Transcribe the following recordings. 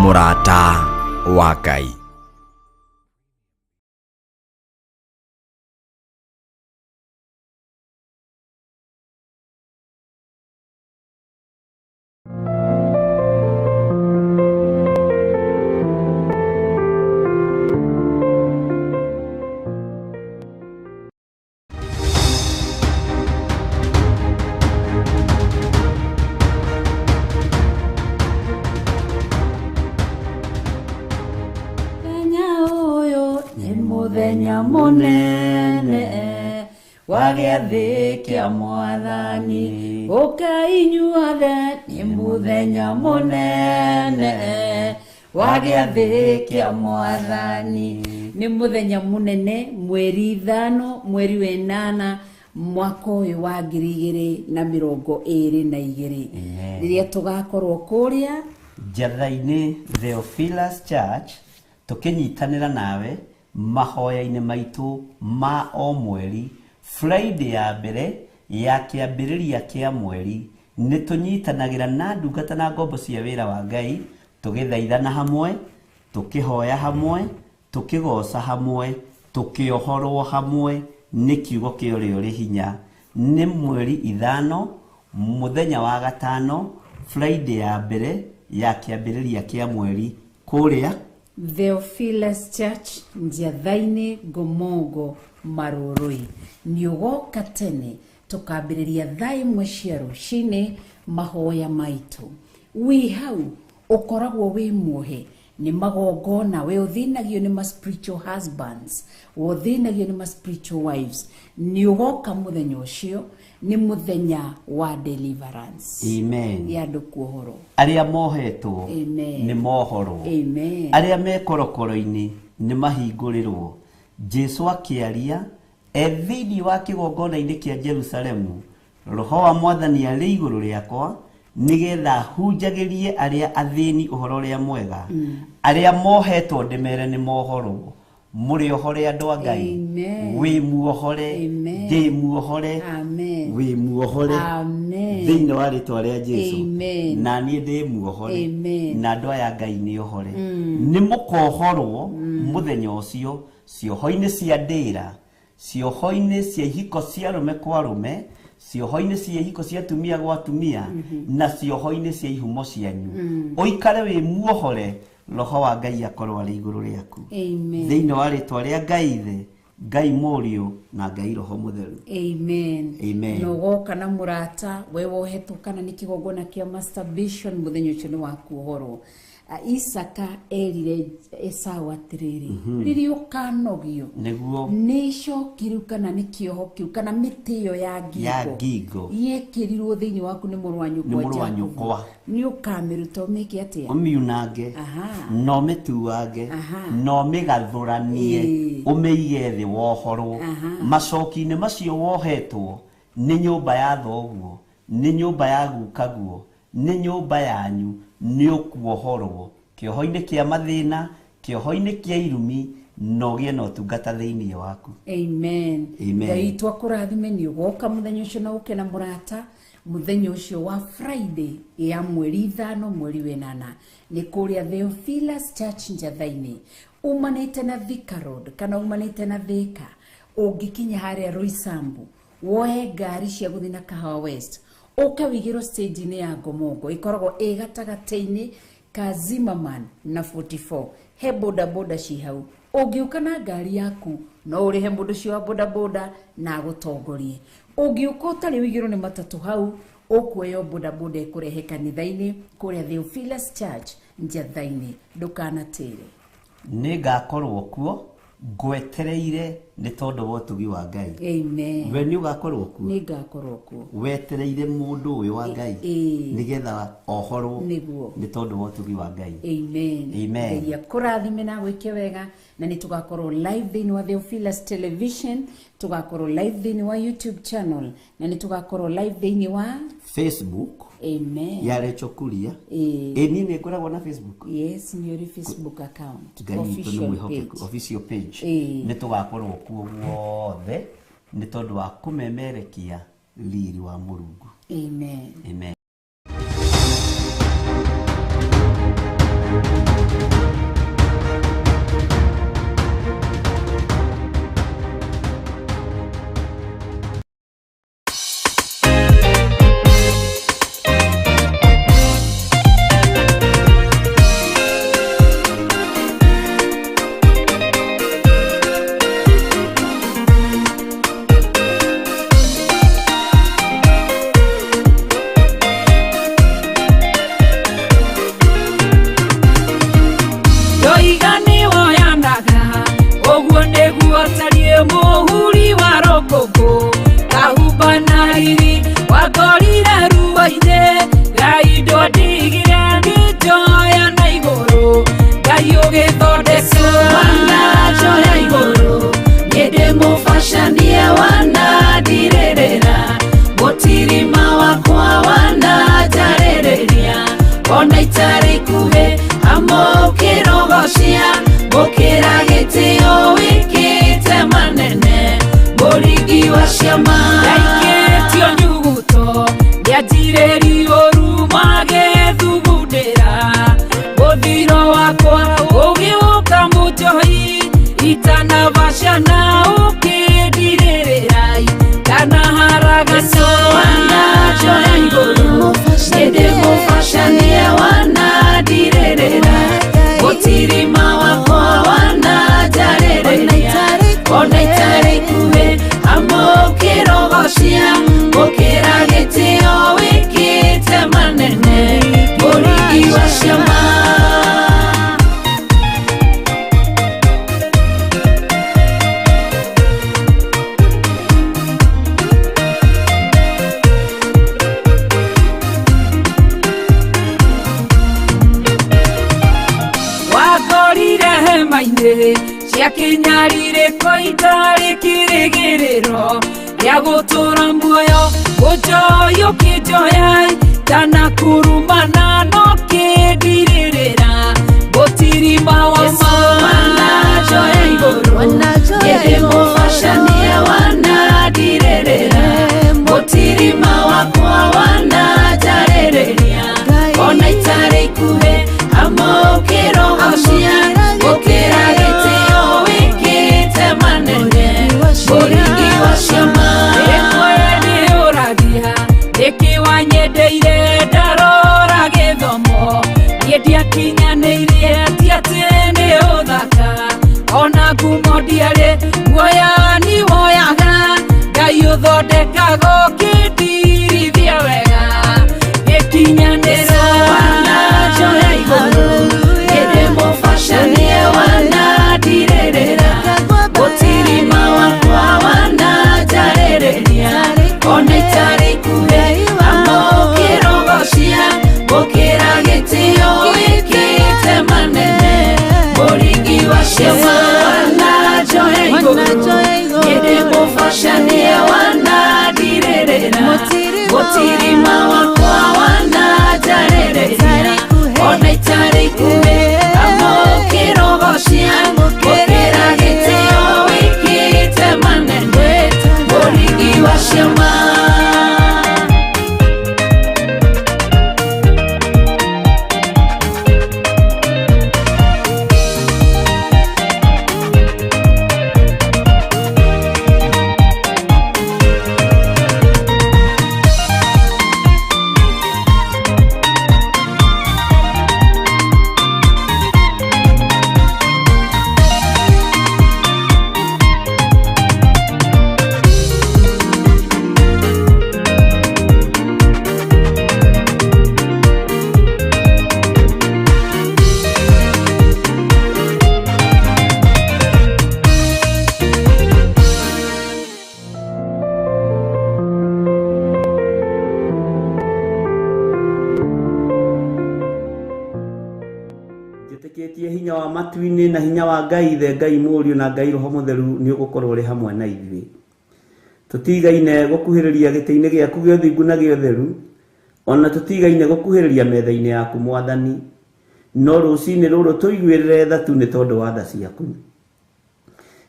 mũrata wa Ngai. Muthenya munene wa gĩathĩ kĩa Mwathani, ũkainyuothe nĩ muthenya munene wa gĩathĩ kĩa Mwathani. Nĩ muthenya munene, mweri 5 mweri wa 8 mwaka ũyũ wa 2022 rĩrĩa tugakorwo kũrĩa Njatha-inĩ Theophilus Church tukinyitanĩra nawe mahoya-inĩ maitũ ma o mweri. Friday ya mbere ya kĩambĩrĩria kĩa mweri nĩ tũnyitanagĩra na ndungata na ngombo cia wĩra wa Ngai, tũgĩthaithana hamwe, tũkĩhoya hamwe, tũkĩgoca hamwe, tũkĩohorwo hamwe nĩ kiugo kĩa ũrĩa ũrĩ hinya. Nĩ mweri 5 mũthenya wa gatano, Friday ya mbere ya kĩambĩrĩria kĩa mweri kũrĩa Theophilus Church Njatha-inĩ Ngomongo Marũrũi. Nĩ ũgoka tene, tũkambĩrĩria thaa 1 cia rũcinĩ mahoya maitũ. Wĩ hau ũkoragwo wĩ muohe nĩ magongona, we ũthinagio nĩ ma spiritual husbands, ũthinagio nĩ ma spiritual wives. Nĩ ũgoka mũthenya ũcio, nĩ mũthenya wa deliverance. Amen. Ya andũ kuohorwo. Arĩa mohetwo Amen. nĩ mohorwo. Amen. Arĩa me korokoro-inĩ nĩ mahingũrĩrwo. Jesu akĩaria thĩinĩ wa kĩgongona-inĩ kĩa Jerusalemu, Roho wa Mwathani arĩ igũrũ rĩakwa, nĩgetha hunjagĩrie arĩa athĩni ũhoro ũrĩa mwega. Arĩa mohetwo ndĩmere nĩ mohorwo. Mũrĩ ohore andũ a Ngai. Wĩ muohore, ndĩ muohore, wĩ muohore thĩinĩ wa rĩtwa rĩa Jesu. Na niĩ ndĩ muohore, na andũ aya Ngai nĩ ohore. Nĩ mũkohorwo mũthenya ũcio cioho-inĩ cia ndĩra, cioho-inĩ cia ihiko cia arũme kwa arũme, cioho-inĩ cia ihiko cia atumia gwa atumia, na cioho-inĩ cia ihumo cianyu. Ũikare wĩ muohore, Roho wa Ngai akorwo arĩ igũrũ rĩaku. Thĩinĩ wa rĩtwa rĩa Ngai Ithe, Ngai Mũriũ na Ngai Roho Mũtheru. Amen. Amen. No goka na mũrata we wohetwo kana nĩ kĩgongona kĩa masturbation, mũthenya ũcio nĩ wa kuohorwo. Isaka erire Esau atĩrĩrĩ, rĩrĩa ũkanogio nĩ icoki rĩu kana nĩ kĩoho kĩu kana mĩtĩ ĩyo ya ngingo yekĩrirwo thĩinĩ waku nĩ mũrũ wa nyũkwa, nĩ ũkamĩruta ũmĩke atĩa? Ũmiunange, no mĩtuange, no mĩgathũranie, ũmĩige thĩ wohorwo. Macoki-inĩ macio wohetwo nĩ nyũmba ya thoguo, nĩ nyũmba ya gukaguo, nĩ nyũmba yanyu, nĩ ũkuohorwo kĩoho-inĩ kĩa mathĩna, kĩoho-inĩ kĩa irumi, no gĩe na ũtungata thĩinĩ waku. Amen. Ngai twakũrathime. Nĩ ũgoka mũthenya ũcio na ũke na mũrata. Mũthenya ũcio wa Friday ya mweri 5 mweri wa 8 nĩ kũrĩa Theophilus Church Njatha-inĩ. Umanĩte na Thika Road kana umanĩte na Thika, ũngĩkinya harĩa Roysambu, woe ngari cia gũthiĩ na Kahawa West, ũka wĩigĩrwo stage-inĩ ya Ngomongo, ĩkoragwo ĩ gatagatĩ-inĩ ka Zimmerman na 44. He bodaboda ci hau. Ũngĩũka na ngari yaku, no ũrĩhe mũndũ ũcio wa bodaboda na agũtongorie. Ũngĩũka ũtarĩ wĩigĩrwo nĩ matatũ hau, ũkuoya bodaboda ĩkũrehe kanitha-inĩ kũrĩa Theophilus Church Njatha-inĩ. Ndũkanatĩre. Nĩ ngakorwo kuo ngwetereire nĩ tondũ wa ũtugi wa Ngai. Amen. We nĩ ũgakorwo kuo. Nĩ ngakorwo kuo. Wetereire mũndũ ũyũ wa Ngai nĩgetha ohorwo nĩ tondũ wa ũtugi wa Ngai. Amen. Amen. Ngai akũrathime na gwĩke wega, na nĩ tũgakorwo live thĩinĩ wa Theophilus Television, tũgakorwo live thĩinĩ wa YouTube channel, na nĩ tũgakorwo live thĩinĩ wa Facebook. Amen. Ya Rachel Kuria. Niĩ nĩ ngoragwo na Facebook. Yes, nĩ ũrĩ Facebook account. Official page. Nĩ tũgakorwo kuo guothe nĩ tondũ wa kũmemerekia riri wa Mũrungu. Amen. Amen. itari kuhe amokero gocia gukira gitio wikite manene Mũringi wa ciama yaikĩtio nyuguto ndianjirĩri ũru magĩthugundĩra mũthiro wakwa ũgĩũka mũnjohi itanavacana ũkĩndirĩrĩra itanaharaganio wanajoya igũrũ nĩndĩmũbacania wanandirĩrĩra mũtirima wakwa wananjarĩrĩria ona itarĩ kuhĩ amũkĩro gocia gũkĩra gĩtĩo wĩkĩte manene Mũringi wa ciama wagorire hema-inĩ cia kĩnyarĩrĩko itarĩ kĩrĩgĩrĩro gĩa gũtũra muoyo ũnjoyũkĩnjoya tanakurumana no kĩndirĩrĩra gũtirima wanajoya igũrũ nĩndĩmũbacania wanandirĩrĩra mũtirima wakwa wananjarĩrĩria ona itarĩ ikuhĩ amũkĩro gocia gũkĩra gĩtĩo wĩkĩte manene Mũringi wa ciama ĩmwe nĩũragia nĩkĩwanyendeire ndarora gĩthomo niĩ ndiakinyanĩirie ti atĩ nĩ ũthaka ona ngumo ndiarĩ guoya nĩwoyaga Ngai ũthondekaga ũkĩndirithia wega gĩkinyanĩro wanajoya igũrũ nĩndĩmũbacania wanandirĩrĩra mũtirima wakwa wananjarĩrĩria ona itarĩ ikuhĩ amũkĩro gocia gũkĩra gĩtĩo wĩkĩte manene Mũringi wa ciama wanajoya igũrũ nĩndĩmũbacania wanandirĩrĩra mũtirima wakwa wananjarĩrĩria ona itarĩ ikuhĩ amũkĩro gocia gũkĩra gĩtĩo wĩkĩte manene Mũringi wa ciama Njĩtĩkĩtie hinya wa matu-inĩ na hinya wa Ngai Ithe Ngai Mũriũ na Ngai Roho Mũtheru nĩ ũgũkorwo ũrĩ hamwe na ithuĩ tũtigaine gũkuhĩrĩria gĩtĩ-inĩ gĩaku gĩa ũthingu na gĩa ũtheru ona tũtigaine gũkuhĩrĩria metha-inĩ yaku Mwathani no rũciinĩ rũrũ tũiguĩrĩre tha tu nĩ tondũ wa tha ciaku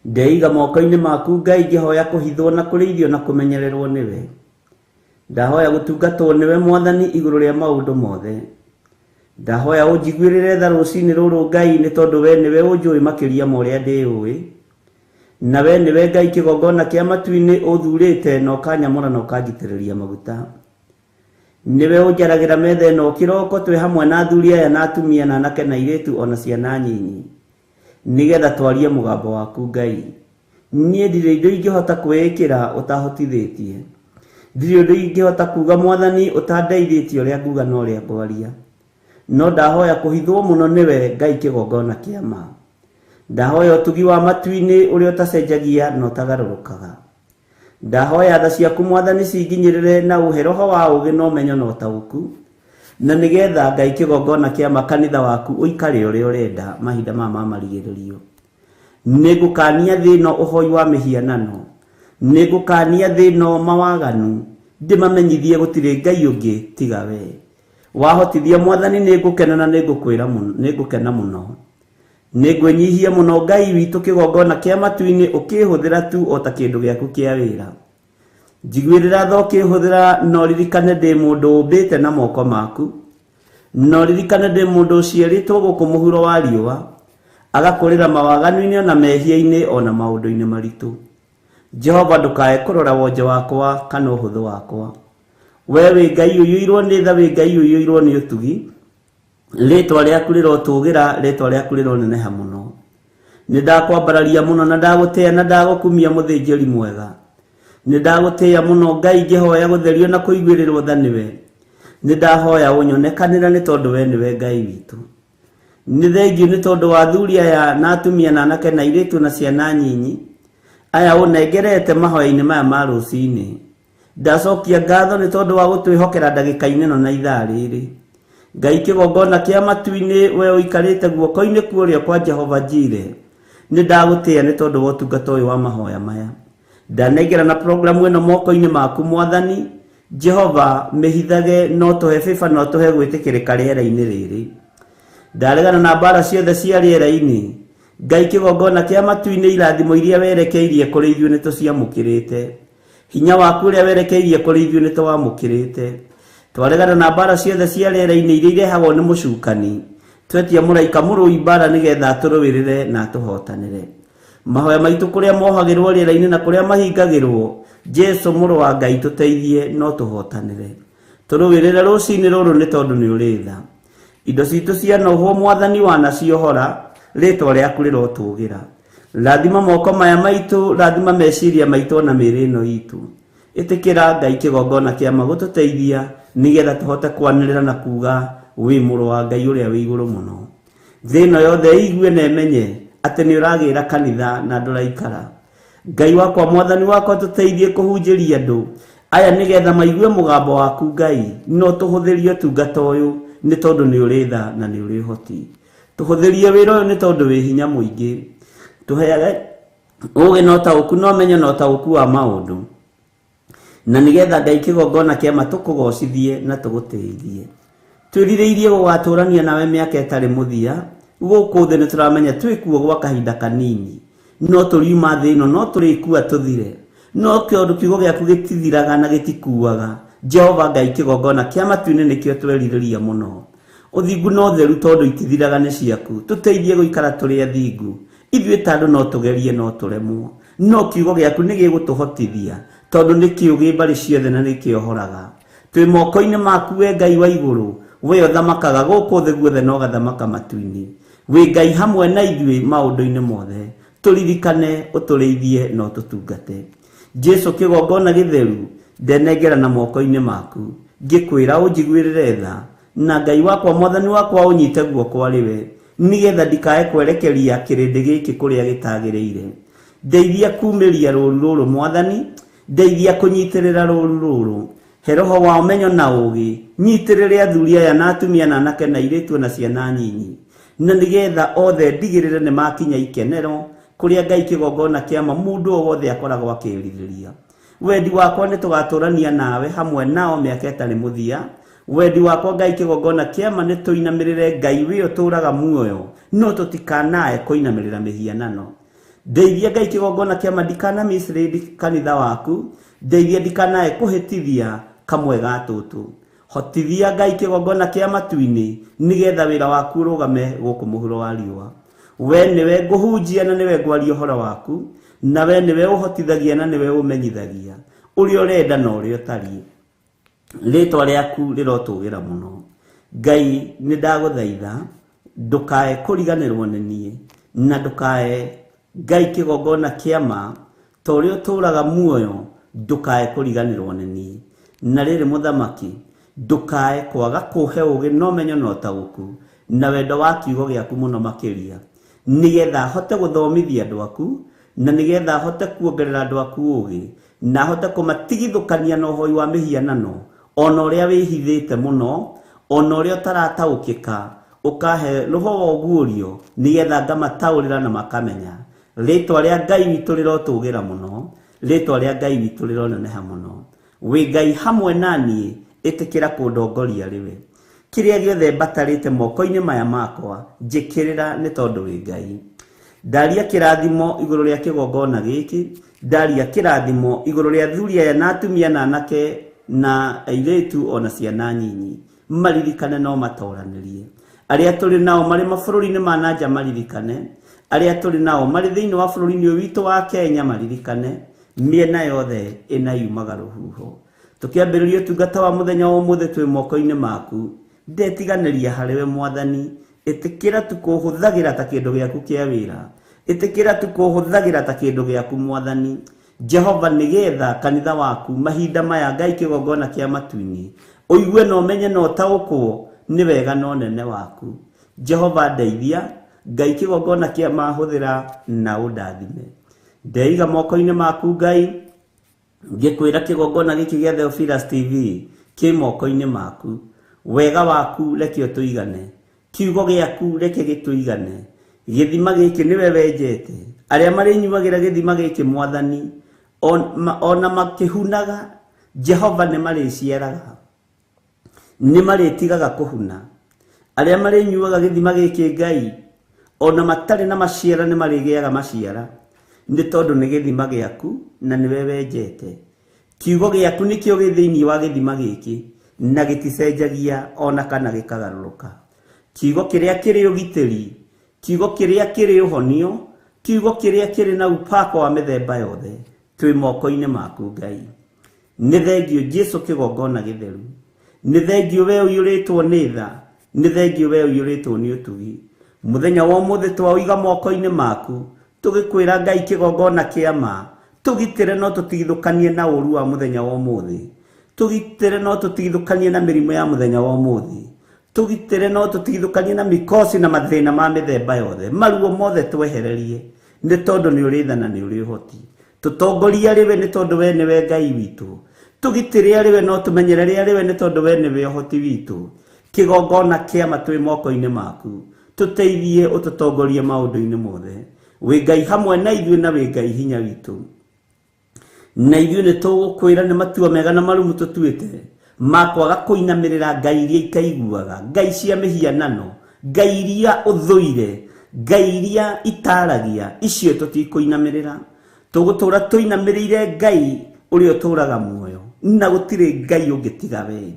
ndeiga moko-inĩ maku Ngai ngĩhoya kũhithwo na kũrĩithio na kũmenyererwo nĩwe ndahoya gũtungatwo nĩwe Mwathani igũrũ rĩa maũndũ mothe ndahoya ũnjiguĩrĩre tha rũciinĩ rũrũ Ngai nĩ tondũ we nĩwe ũnjũĩ makĩria ma ũrĩa ndĩũĩ na we nĩwe Ngai kĩgongona kĩa matu-inĩ ũthurĩte na ũkanyamũra na ũkanjitĩrĩria maguta nĩwe ũnjaragĩra metha ĩno kĩroko twĩ hamwe na athuri aya na atumia na anake na airĩtu ona ciana nyinyi nĩgetha twarie mũgambo waku Ngai niĩ ndirĩ indo ingĩhota kwĩĩkĩra ũtahotithĩtie ndirĩ ũndũ ingĩhota kuga Mwathani ũtandeithĩtie ũrĩa nguga na ũrĩa ngwaria no ndahoya kũhithwo mũno nĩwe Ngai kĩgongona kĩa ma ndahoya ũtugi wa matu-inĩ ũrĩa ũtacenjagia na ũtagarũrũkaga ndahoya tha ciaku Mwathani cinginyĩrĩre na ũhe roho wa ũũgĩ na ũmenyo na ũtaũku na nĩgetha Ngai kĩgongona kĩa makanitha waku ũikare ũrĩa ũrenda mahinda ma marigĩrĩrio nĩngũkania thĩno ũhoi wa mĩhianano nĩngũkania thĩno mawaganu ndĩmamenyithie gũtirĩ Ngai ũngĩ tiga we wahotithia Mwathani nĩngũkena na nĩngũkwĩra mũno, nĩngũkena mũno. Nĩngwĩnyihia mũno Ngai witũ kĩgongona kĩa matu-inĩ ũkĩhũthĩra tu o ta kĩndũ gĩaku kĩa wĩra. Njiguĩrĩra tha ũkĩhũthĩra, no ririkane ndĩ mũndũ ũmbĩte na moko maku, no ririkane ndĩ mũndũ ũciarĩtwo gũkũ mũhuro wa riũa, agakũrĩra mawaganu-inĩ ona mehia-inĩ ona maũndũ-inĩ maritũ. Jehova ndũkae kũrora wonje wakwa kana ũhũthũ wakwa. We wĩ Ngai ũiyũirwo nĩ tha, wĩ Ngai ũiyũirwo nĩ ũtugi, rĩtwa rĩaku rĩrotũgĩra, rĩtwa rĩaku rĩroneneha mũno. Nĩndakwambararia mũno na ndagũtĩĩa na ndagũkumia mũthĩnjĩri mwega. Nĩndagũtĩĩa mũno Ngai, ngĩhoya gũtherio na kũiguĩrĩrwo tha nĩwe. Nĩndahoya ũnyonekanĩra nĩ tondũ we nĩwe Ngai witũ. Nĩ thengiũ nĩ tondũ wa athuri aya na atumia na anake na airĩtu na ciana nyinyi aya ũnengerete mahoya-inĩ maya ma rũcinĩ. Ndacokia ngatho nĩ tondũ wa gũtwĩhokera ndagĩka-inĩ ĩno na ithaa rĩrĩ. Ngai kĩgongona kĩa matu-inĩ, we ũikarĩte guoko-inĩ kuorĩo kwa Jehova Jire. Nĩndagũtĩĩa nĩ tondũ wa ũtungata ũyũ wa mahoya maya. Ndanengera na programu ĩno moko-inĩ maku Mwathani. Jehova mĩhithage, no tũhe bĩba, no tũhe gwĩtĩkĩrĩka rĩera-inĩ rĩrĩ. Ndaregana na mbara ciothe cia rĩera-inĩ. Ngai kĩgongona kĩa matu-inĩ, irathimo iria werekeirie kũrĩ ithuĩ nĩtũciamũkĩrĩte. Hinya waku ũrĩa werekeirie kũrĩ ithuĩ nĩtũwamũkĩrĩte. Twaregana na mbara ciothe cia rĩera-inĩ iria irehagwo nĩ mũcukani. Twetia mũraika mũrũi mbara nĩgetha tũrũĩrĩre na tũhotanĩre. Mahoya maitũ kũrĩa mohagĩrwo rĩera-inĩ na kũrĩa mahingagĩrwo, Jesu mũrũ wa Ngai tũteithie no tũhotanĩre. Tũrũĩrĩre rũcinĩ rũrũ nĩ tondũ nĩ ũrĩ tha. Indo citũ cia nohwo Mwathani wanaciohora, rĩtwa rĩaku rĩrotũgĩra. Rathima moko maya maitũ, rathima meciria maitũ na mĩĩrĩ ĩno itũ. Ĩtĩkĩra Ngai kĩgongona kĩama gũtũteithia nĩgetha tũhote kwanĩrĩra na kuga wĩ mũrũ wa Ngai ũrĩa wĩ igũrũ mũno. Thĩ ĩno yothe ĩigue na ĩmenye atĩ nĩ ũragĩra kanitha na ndũraikara. Ngai wakwa, Mwathani wakwa, tũteithie kũhunjĩria andũ aya nĩgetha maigue mũgambo waku Ngai, no tũhũthĩrie ũtungata ũyũ nĩ tondũ nĩ ũrĩ tha na nĩ ũrĩ ũhoti. Tũhũthĩrie wĩra ũyũ nĩ tondũ wĩ hinya mũingĩ. Tũheage ũũgĩ na ũtaũku na ũmenyo na ũtaũku wa maũndũ, na nĩgetha Ngai kĩgongona kĩama tũkũgocithie na tũgũtĩithie. Twĩrirĩirie gũgatũrania nawe mĩaka ĩtarĩ mũthia. Gũkũ thĩ nĩtũramenya twĩkuo gwa kahinda kanini, no tũriuma thĩ ĩno no tũrĩkua tũthire. No kĩondũ kiugo gĩaku gĩtithiraga na gĩtikuaga. Jehova Ngai kĩgongona kĩa matu-inĩ nĩkĩo twerirĩria mũno. Ũthingu no theru tondũ itithiraga nĩ ciaku. Tũteithie gũikara tũrĩ athingu. Ithuĩ ta andũ no tũgerie no tũremwo, no kiugo gĩaku nĩ gĩgũtũhotithia tondũ nĩ kĩũgĩ mbarĩ ciothe na nĩ kĩohoraga. Twĩ moko-inĩ maku we Ngai wa igũrũ, we ũthamakaga gũkũ thĩ guothe na ũgathamaka matu-inĩ. Wĩ Ngai hamwe na ithuĩ maũndũ-inĩ mothe. Tũririkane, ũtũrĩithie na ũtũtungate. Jesu kĩgongona gĩtheru, ndenengera na moko-inĩ maku, ngĩkwĩra ũnjiguĩrĩre tha, na Ngai wakwa, Mwathani wakwa, ũnyite guoko arĩwe, nĩgetha ndikae kwerekeria kĩrĩndĩ gĩkĩ kũrĩa gĩtagĩrĩire. Ndeithia kumĩria rũũru rũrũ Mwathani, ndeithia kũnyitĩrĩra rũũru rũrũ. He roho wa ũmenyo na ũũgĩ, nyitĩrĩre athuri aya na atumia na anake na airĩtu na ciana nyinyi, na nĩgetha othe ndigĩrĩre nĩ makinya ikenero kũrĩa Ngai kĩgongona kĩama mũndũ o wothe akoragwo akĩĩrirĩria. Wendi wakwa nĩ tũgatũrania nawe hamwe nao mĩaka ĩtarĩ mũthia. Wendi wakwa Ngai kĩgongona kĩama nĩ tũinamĩrĩre Ngai wĩ ũtũũraga muoyo, no tũtikanae kũinamĩrĩra mĩhianano. Ndeithia Ngai kĩgongona kĩama ndikanamicirĩri kanitha waku, ndeithia ndikanae kũhĩtithia kamwe ga tũtũ. Hotithia Ngai kĩgongona kĩa matu-inĩ nĩgetha wĩra waku ũrũgame gũkũ mũhuro wa riũa. We nĩwe ngũhunjia na nĩwe ngwaria ũhoro waku, na we nĩwe ũhotithagia na nĩwe ũmenyithagia ũrĩa ũrenda na ũrĩa ũtariĩ. Rĩtwa rĩaku rĩrotũgĩra mũno. Ngai nĩndagũthaitha ndũkae kũriganĩrwo nĩ niĩ, na ndũkae Ngai kĩgongona kĩama ta ũrĩa ũtũũraga muoyo, ndũkae kũriganĩrwo nĩ niĩ. Na rĩrĩ Mũthamaki, ndũkae kwaga kũhe ũũgĩ na ũmenyo na ũtaũku na wendo wa kiugo gĩaku mũno makĩria, nĩgetha hote gũthomithia andũ aku, na nĩgetha hote kuongerera andũ aku ũũgĩ, na hote kũmatigithũkania na ũhoi wa mĩhianano, ona ũrĩa wĩhithĩte mũno, ona ũrĩa ũtarataũkĩka, ũkahe roho wa ũguũrio nĩgetha ngamataũrĩra na makamenya. Rĩtwa rĩa Ngai witũ rĩrotũgĩra mũno, rĩtwa rĩa Ngai witũ rĩroneneha mũno. Wĩ Ngai hamwe naniĩ, ĩtĩkĩra kũndongoria rĩwe. kiria giothe mbatarite moko-ini maya makwa njikirira ni tondu wi Ngai. Ndaria kirathimo iguru ria kigongona giki, ndaria kirathimo iguru ria thuri aya na atumia na anake na airetu ona ciana nyinyi. Maririkane no matoranirie. Aria turi nao mari mabũrũri-inĩ ma nanja maririkane. Aria turi nao mari thiini wa bũrũri-inĩ ũyũ witũ wa Kenya maririkane. Miena yothe ina yumaga rũhuho. Tukiambĩrĩria ũtungata wa mũthenya wa ũmũthĩ twĩ moko-inĩ maku. Ndetiganĩria harĩwe Mwathani. Ĩtĩkĩra tukũhũthagĩra ta kĩndũ gĩaku kĩa wĩra. Ĩtĩkĩra tukũhũthagĩra ta kĩndũ gĩaku Mwathani. Jehova nĩgetha kanitha waku mahinda maya Ngai kĩgongona kĩa matu-inĩ ũigue na ũmenye na ũtaũkwo nĩ wega na ũnene waku. Jehova ndeithia Ngai kĩgongona kĩa mahũthĩra na ũndathime. Ndeiga moko-inĩ maku Ngai, ngĩkwĩra kĩgongona gĩkĩ gĩa Theophilus TV kĩ moko-inĩ maku. Wega waku reke ũtũigane, kiugo gĩaku reke gĩtũigane. Gĩthima gĩkĩ nĩwe wenjete. Arĩa marĩnyuagĩra gĩthima gĩkĩ Mwathani ona makĩhunaga Jehova nĩ marĩciaraga, nĩ marĩtigaga kũhuna. Arĩa marĩnyuaga gĩthima gĩkĩ Ngai ona matarĩ na maciara nĩ marĩgĩaga maciara, nĩ tondũ nĩ gĩthima gĩaku na nĩwe wenjete. Kiugo gĩaku nĩkĩo gĩ thĩinĩ wa gĩthima gĩkĩ na gĩticenjagia ona kana gĩkagarũrũka. Kiugo kĩrĩa kĩrĩ ũgitĩri, kiugo kĩrĩa kĩrĩ ũhonio, kiugo kĩrĩa kĩrĩ na upako wa mĩthemba yothe twĩ moko-inĩ maku Ngai. Nĩ thengio Jesu kĩgongona gĩtheru. Nĩ thengio we ũiyũrĩtwo nĩ tha. Nĩ thengio we ũiyũrĩtwo nĩ ũtugi. Mũthenya wa ũmũthĩ twauiga moko-inĩ maku tũgĩkwĩra Ngai kĩgongona kĩa ma. Tũgitĩre no tũtigithũkanie na ũru wa mũthenya wa ũmũthĩ. Tũgitĩre no tũtigithũkanie na mĩrimũ ya mũthenya wa ũmũthĩ. Tũgitĩre no tũtigithũkanie na mĩkosi na mathĩna ma mĩthemba yothe. Maruo mothe twehererie nĩ tondũ nĩ ũrĩ tha na nĩ ũrĩ ũhoti. Tũtongoria rĩwe nĩ tondũ we nĩwe Ngai witũ. Tũgitĩre rĩwe no tũmenyerere rĩwe nĩ tondũ we nĩwe ũhoti witũ. Kĩgongona kĩa ma twĩ moko-inĩ maku. Tũteithie ũtũtongorie maũndũ-inĩ mothe. Wĩ Ngai hamwe na ithuĩ na wĩ Ngai hinya witũ. Na ithuĩ nĩ tũgũkwĩra nĩ matua mega na marumu tũtuĩte makwaga kũinamĩrĩra ngai iria ikaiguaga, ngai cia mĩhianano, ngai iria ũthũire, ngai iria itaragia, icio tũtikũinamĩrĩra. Tũgũtũra tũinamĩrĩire Ngai ũrĩa ũtũraga muoyo, na gũtirĩ Ngai ũngĩ tiga we.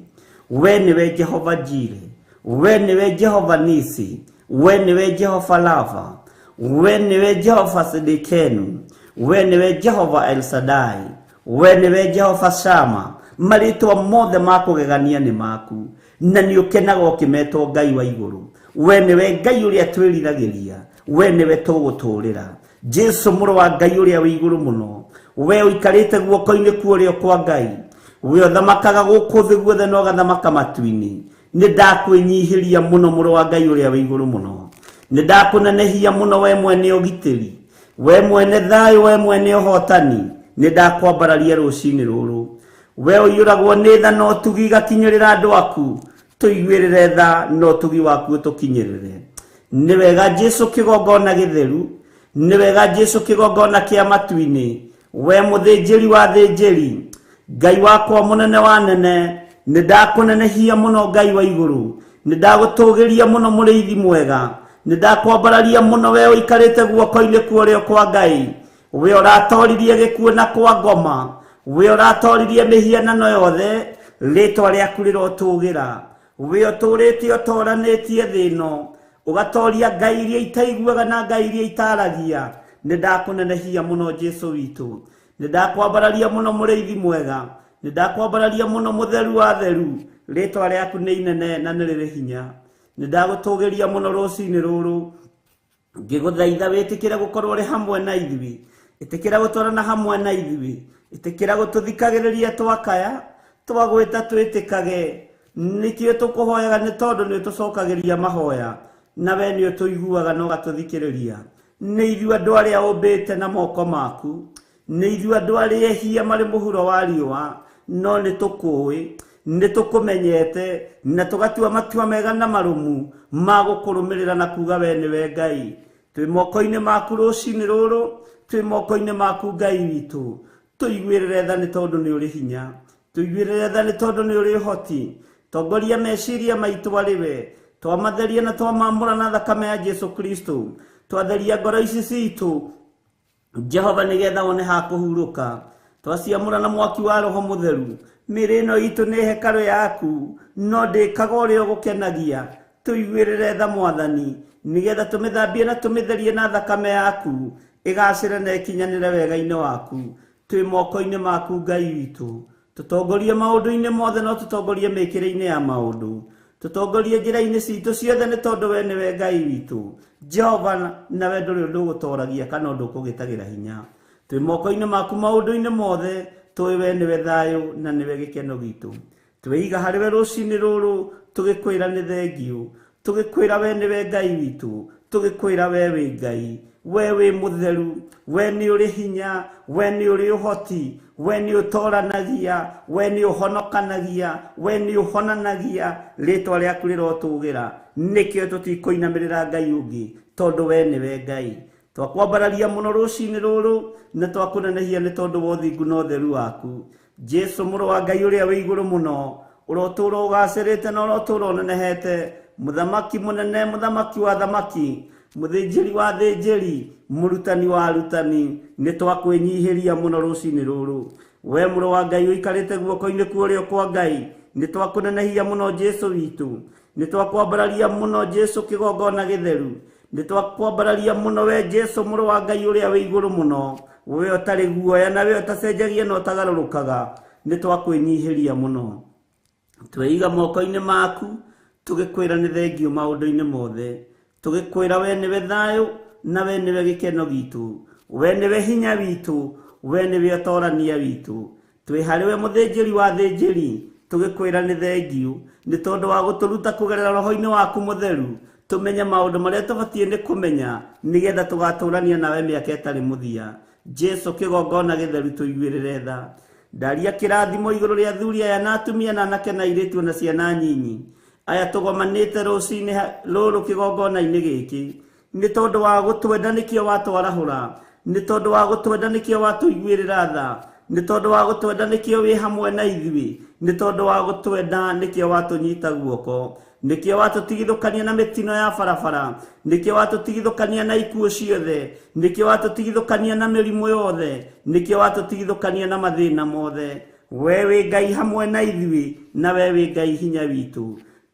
We nĩwe Jehova Jire, we nĩwe Jehova Nisi, we nĩwe Jehova Lava, we nĩwe Jehova Sidikenu, we nĩwe Jehova El Shaddai, we nĩwe Jehova Shama. Marĩtwa mothe makũgegania nĩ maku, na nĩ ũkenaga ũkĩmetwo Ngai wa igũrũ. We nĩwe Ngai ũrĩa twĩriragĩria, we nĩwe tũgũtũũrĩra. Jesu mũrũ wa Ngai ũrĩa wĩ igũrũ mũno, we ũikarĩte guoko-inĩ kuorĩo kwa Ngai, we ũthamakaga gũkũ thĩ guothe na ũgathamaka matu-inĩ. Nĩ ndakwĩnyihĩria mũno mũrũ wa Ngai ũrĩa wĩ igũrũ mũno, nĩ ndakũnenehia mũno we mwene ũgitĩri, we mwene thayũ, we mwene ũhotani. Nĩ ndakwambararia rũcinĩ rũrũ, we ũiyũragwo nĩ tha no ũtugi gakinyĩrĩra andũ aku, tũiguĩrĩre tha no ũtugi waku ũtũkinyĩrĩre. Nĩ wega Jesu kĩgongona gĩtheru, nĩ wega Jesu kĩgongona kĩa matu-inĩ, we mũthĩnjĩri wa thĩnjĩri, Ngai wakwa mũnene wa nene. Nĩ ndakũnenehia mũno Ngai wa igũrũ, nĩ ndagũtũgĩria mũno mũrĩithi mwega, nĩ ndakwambararia mũno we ũikarĩte guoko-inĩ kuorĩo kwa Ngai, we ũratoririe gĩkuũ na kwa ngoma, we ũratoririe mĩhianano yothe, rĩtwa rĩaku rĩrotũgĩra. We ũtũrĩte ũtoranĩtie thĩ ĩno, ũgatoria ngai iria itaiguaga na ngai iria itaragia. Nĩ ndakũnenehia mũno Jesu witũ, nĩ ndakwambararia mũno mũrĩithi mwega, nĩ ndakwambararia mũno mũtheru wa theru, rĩtwa rĩaku nĩ inene na nĩ rĩrĩ hinya. Nĩ ndagũtũgĩria mũno rũcinĩ rũrũ, ngĩgũthaitha wĩtĩkĩre gũkorwo ũrĩ hamwe na ithuĩ, ĩtĩkĩra gũtwarana hamwe na ithuĩ, ĩtĩkĩra gũtũthikagĩrĩria twakaya, twagwĩta twĩtĩkage. Nĩkĩo tũkũhoyaga nĩ tondũ nĩ tũcokagĩria mahoya, na we nĩ ũtũiguaga na ũgatũthikĩrĩria. Nĩ ithuĩ andũ arĩa ũmbĩte na moko maku, nĩ ithuĩ andũ arĩa ehia marĩ mũhuro wa riũa, no nĩ tũkũĩ, nĩ tũkũmenyete, na tũgatua matua mega na marũmu ma gũkũrũmĩrĩra na kuga we nĩwe Ngai. Twĩ moko-inĩ maku rũcinĩ rũrũ, twĩ moko-inĩ maku Ngai witũ. Tũiguĩrĩre tha nĩ tondũ nĩ ũrĩ hinya, tũiguĩrĩre tha nĩ tondũ nĩ ũrĩ ũhoti, tongoria meciria maitu ari we twamatheria na twamamũra na thakame ya Jesu Kristo twatheria ngoro ici citũ Jehova nigetha wone ha kuhuruka twaciamũra na mwaki wa Roho Mũtheru mĩrĩ ĩno itũ nĩ hekarũ yaku no ndĩkaga ũrĩa ũgũkenagia tũiguĩrĩre tha Mwathani nigetha tũmĩthambie na tũmĩtherie na thakame yaku ĩgacĩre na ĩkinyanĩre wega-inĩ waku twĩ moko-inĩ maku Ngai witũ tũtongorie maũndũ-inĩ mothe no tũtongorie mĩkĩre-inĩ ya maũndũ tũtongorie njĩra-inĩ citũ ciothe nĩ tondũ we nĩwe Ngai witũ Jehova nawe ndũrĩ ũndũ ũgũtoragia kana ũndũ ũkũgĩtagĩra hinya twĩ moko-inĩ maku maũndũ-inĩ mothe tũĩ we nĩwe thayũ na nĩwe gĩkeno gitũ twĩiga harĩ we rũcinĩ rũrũ tũgĩkwĩra nĩ thengiũ tũgĩkwĩra we nĩwe Ngai witũ tũgĩkwĩra we wĩ Ngai we wĩ mũtheru we nĩ ũrĩ hinya we nĩ ũrĩ ũhoti we nĩ ũtoranagia we nĩ ũhonokanagia we nĩ ũhonanagia rĩtwa rĩaku rĩrotũgĩra nĩkĩo tũtikũinamĩrĩra Ngai ũngĩ tondũ we nĩwe Ngai twakwambararia mũno rũcinĩ rũrũ na twakũnenehia nĩ tondũ wa ũthingu na ũtheru waku Jesu mũrũ wa Ngai ũrĩa wĩ igũrũ mũno ũrotũũra ũgacĩrĩte na ũrotũũra ũnenehete mũthamaki mũnene mũthamaki wa thamaki mũthĩnjĩri wa thĩnjĩri mũrutani wa arutani nĩ twakwĩnyihĩria mũno rũcinĩ rũrũ we mũrũ wa Ngai ũikarĩte guoko-inĩ kwa ũrĩo kwa Ngai nĩ twakũnenehia mũno Jesu witũ nĩ twakwambararia mũno Jesu kĩgongona gĩtheru nĩ twakwambararia mũno we Jesu mũrũ wa Ngai ũrĩa wĩ igũrũ mũno we ũtarĩ guoya na we ũtacenjagia na ũtagarũrũkaga nĩ twakwĩnyihĩria mũno twĩiga moko-inĩ maku tũgĩkwĩra nĩ thengiũ maũndũ-inĩ mothe tũgĩkwĩra we nĩwe thayũ na we nĩwe gĩkeno gitũ we nĩwe hinya witũ we nĩwe ũtorania witũ twĩ harĩ we mũthĩnjĩri wa thĩnjĩri tũgĩkwĩra nĩ thengiũ nĩ tondũ wa gũtũruta kũgerera roho-inĩ waku mũtheru tũmenye maũndũ marĩa tũbatiĩ nĩ kũmenya nĩgetha tũgatũrania nawe mĩaka ĩtarĩ mũthia Jesu kĩgongona gĩtheru tũiguĩrĩre tha ndaria kĩrathimo igũrũ rĩa athuri aya na atumia na anake na airĩtu na ciana nyinyi aya tũgomanĩte rũcinĩ rũrũ kĩgongona-inĩ gĩkĩ nĩ tondũ wa gũtwenda nĩkĩo watwarahũra nĩ tondũ wa gũtwenda nĩkĩo watũiguĩrĩra tha nĩ tondũ wa gũtwenda nĩkĩo wĩ hamwe na ithuĩ nĩ tondũ wa gũtwenda nĩkĩo watũnyita guoko nĩkĩo watũtigithũkania na mĩtino ya barabara nĩkĩo watũtigithũkania na ikuũ ciothe nĩkĩo watũtigithũkania na mĩrimũ yothe nĩkĩo watũtigithũkania na mathĩna mothe we wĩ Ngai hamwe na ithuĩ na we wĩ Ngai hinya witũ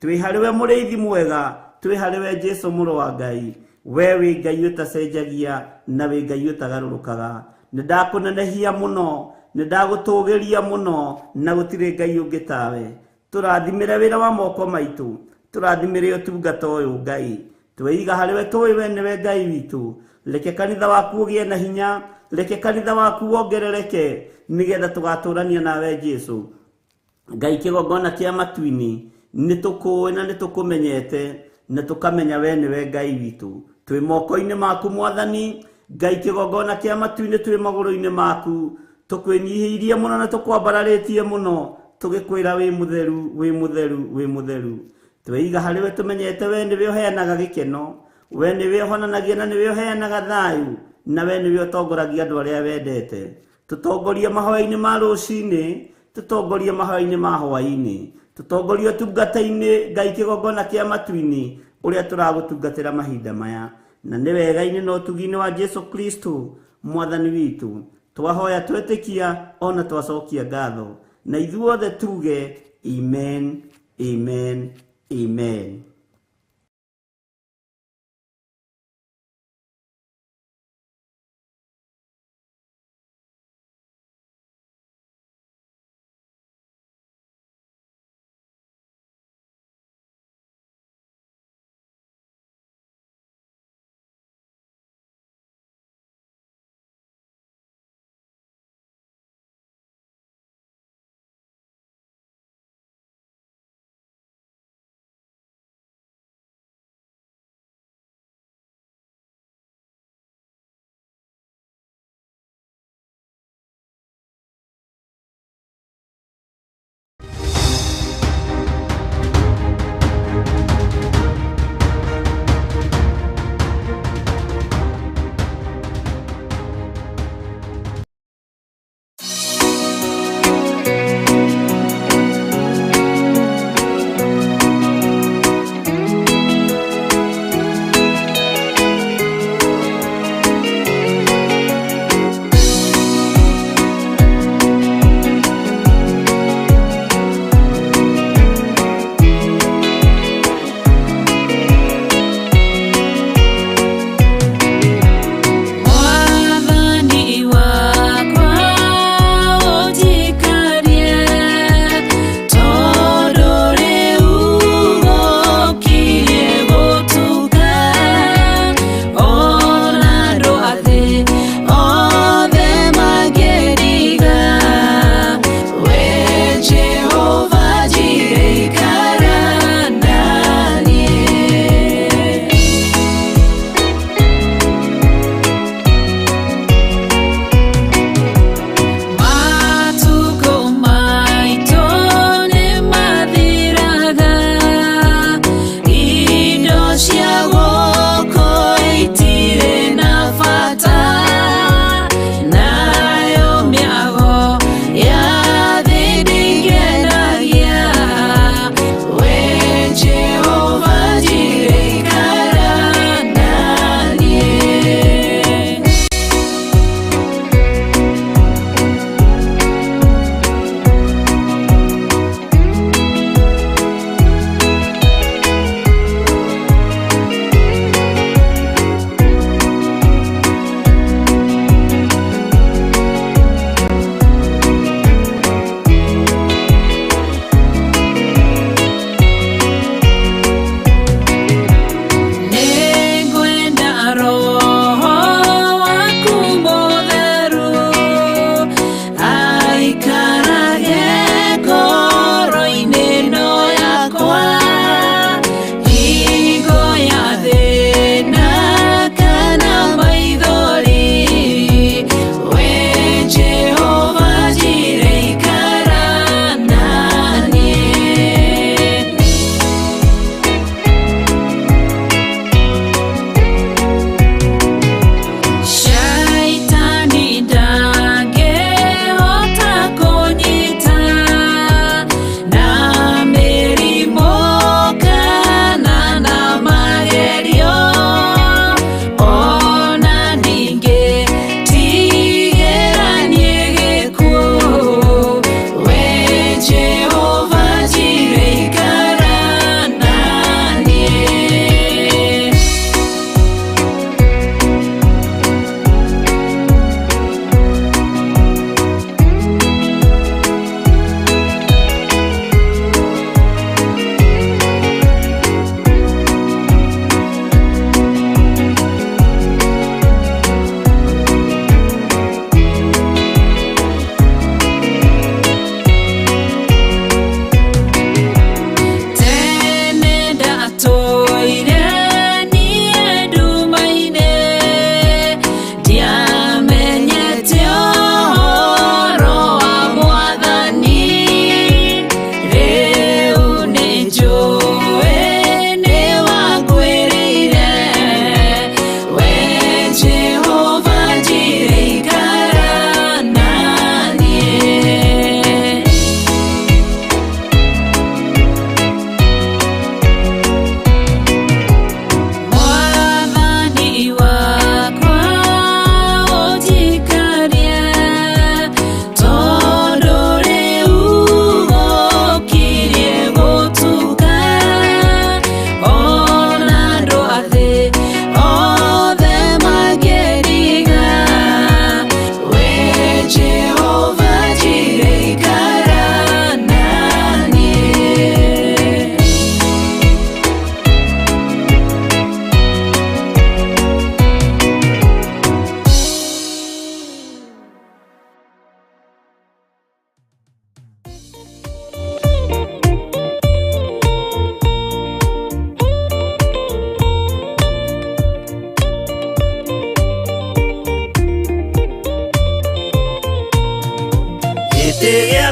twĩ harĩ we mũrĩithi mwega twĩ harĩ we Jesu mũrũ wa Ngai we wĩ Ngai ũtacenjagia na wĩ Ngai ũtagarũrũkaga nĩ ndakũnenehia mũno nĩ ndagũtũgĩria mũno na gũtirĩ Ngai ũngĩ tawe tũrathimĩre wĩra wa moko maitũ tũrathimĩre ũtungata ũyũ Ngai twĩiga harĩ we tũĩ we nĩwe Ngai witũ reke kanitha waku ũgĩe na hinya reke kanitha waku wongerereke nĩgetha tũgatũrania nawe Jesu Ngai kĩgongona kĩa matu-inĩ nĩ tũkũĩ na nĩ tũkũmenyete na tũkamenya we nĩwe Ngai witũ twĩ moko-inĩ maku Mwathani Ngai kĩgongona kĩa matu-inĩ twĩ magũrũ-inĩ maku tũkwĩnyihĩirie mũno na tũkwambararĩtie mũno tũgĩkwĩra wĩ mũtheru wĩ mũtheru wĩ mũtheru twĩiga harĩ we tũmenyete we nĩwe ũheanaga gĩkeno we nĩwe ũhonanagia na nĩwe ũheanaga thayũ na we nĩwe ũtongoragia andũ arĩa wendete tũtongorie mahoya-inĩ ma rũcinĩ tũtongorie mahoya-inĩ ma hwaĩ-inĩ tũtongorie ũtungata-inĩ Ngai kĩgongona kĩa matu-inĩ ũrĩa tũragũtungatĩra mahinda maya na nĩ wega-inĩ na ũtugi-inĩ wa Jesu Kristo Mwathani witũ twahoya twĩtĩkia ona twacokia ngatho na ithuothe tuge amen amen amen.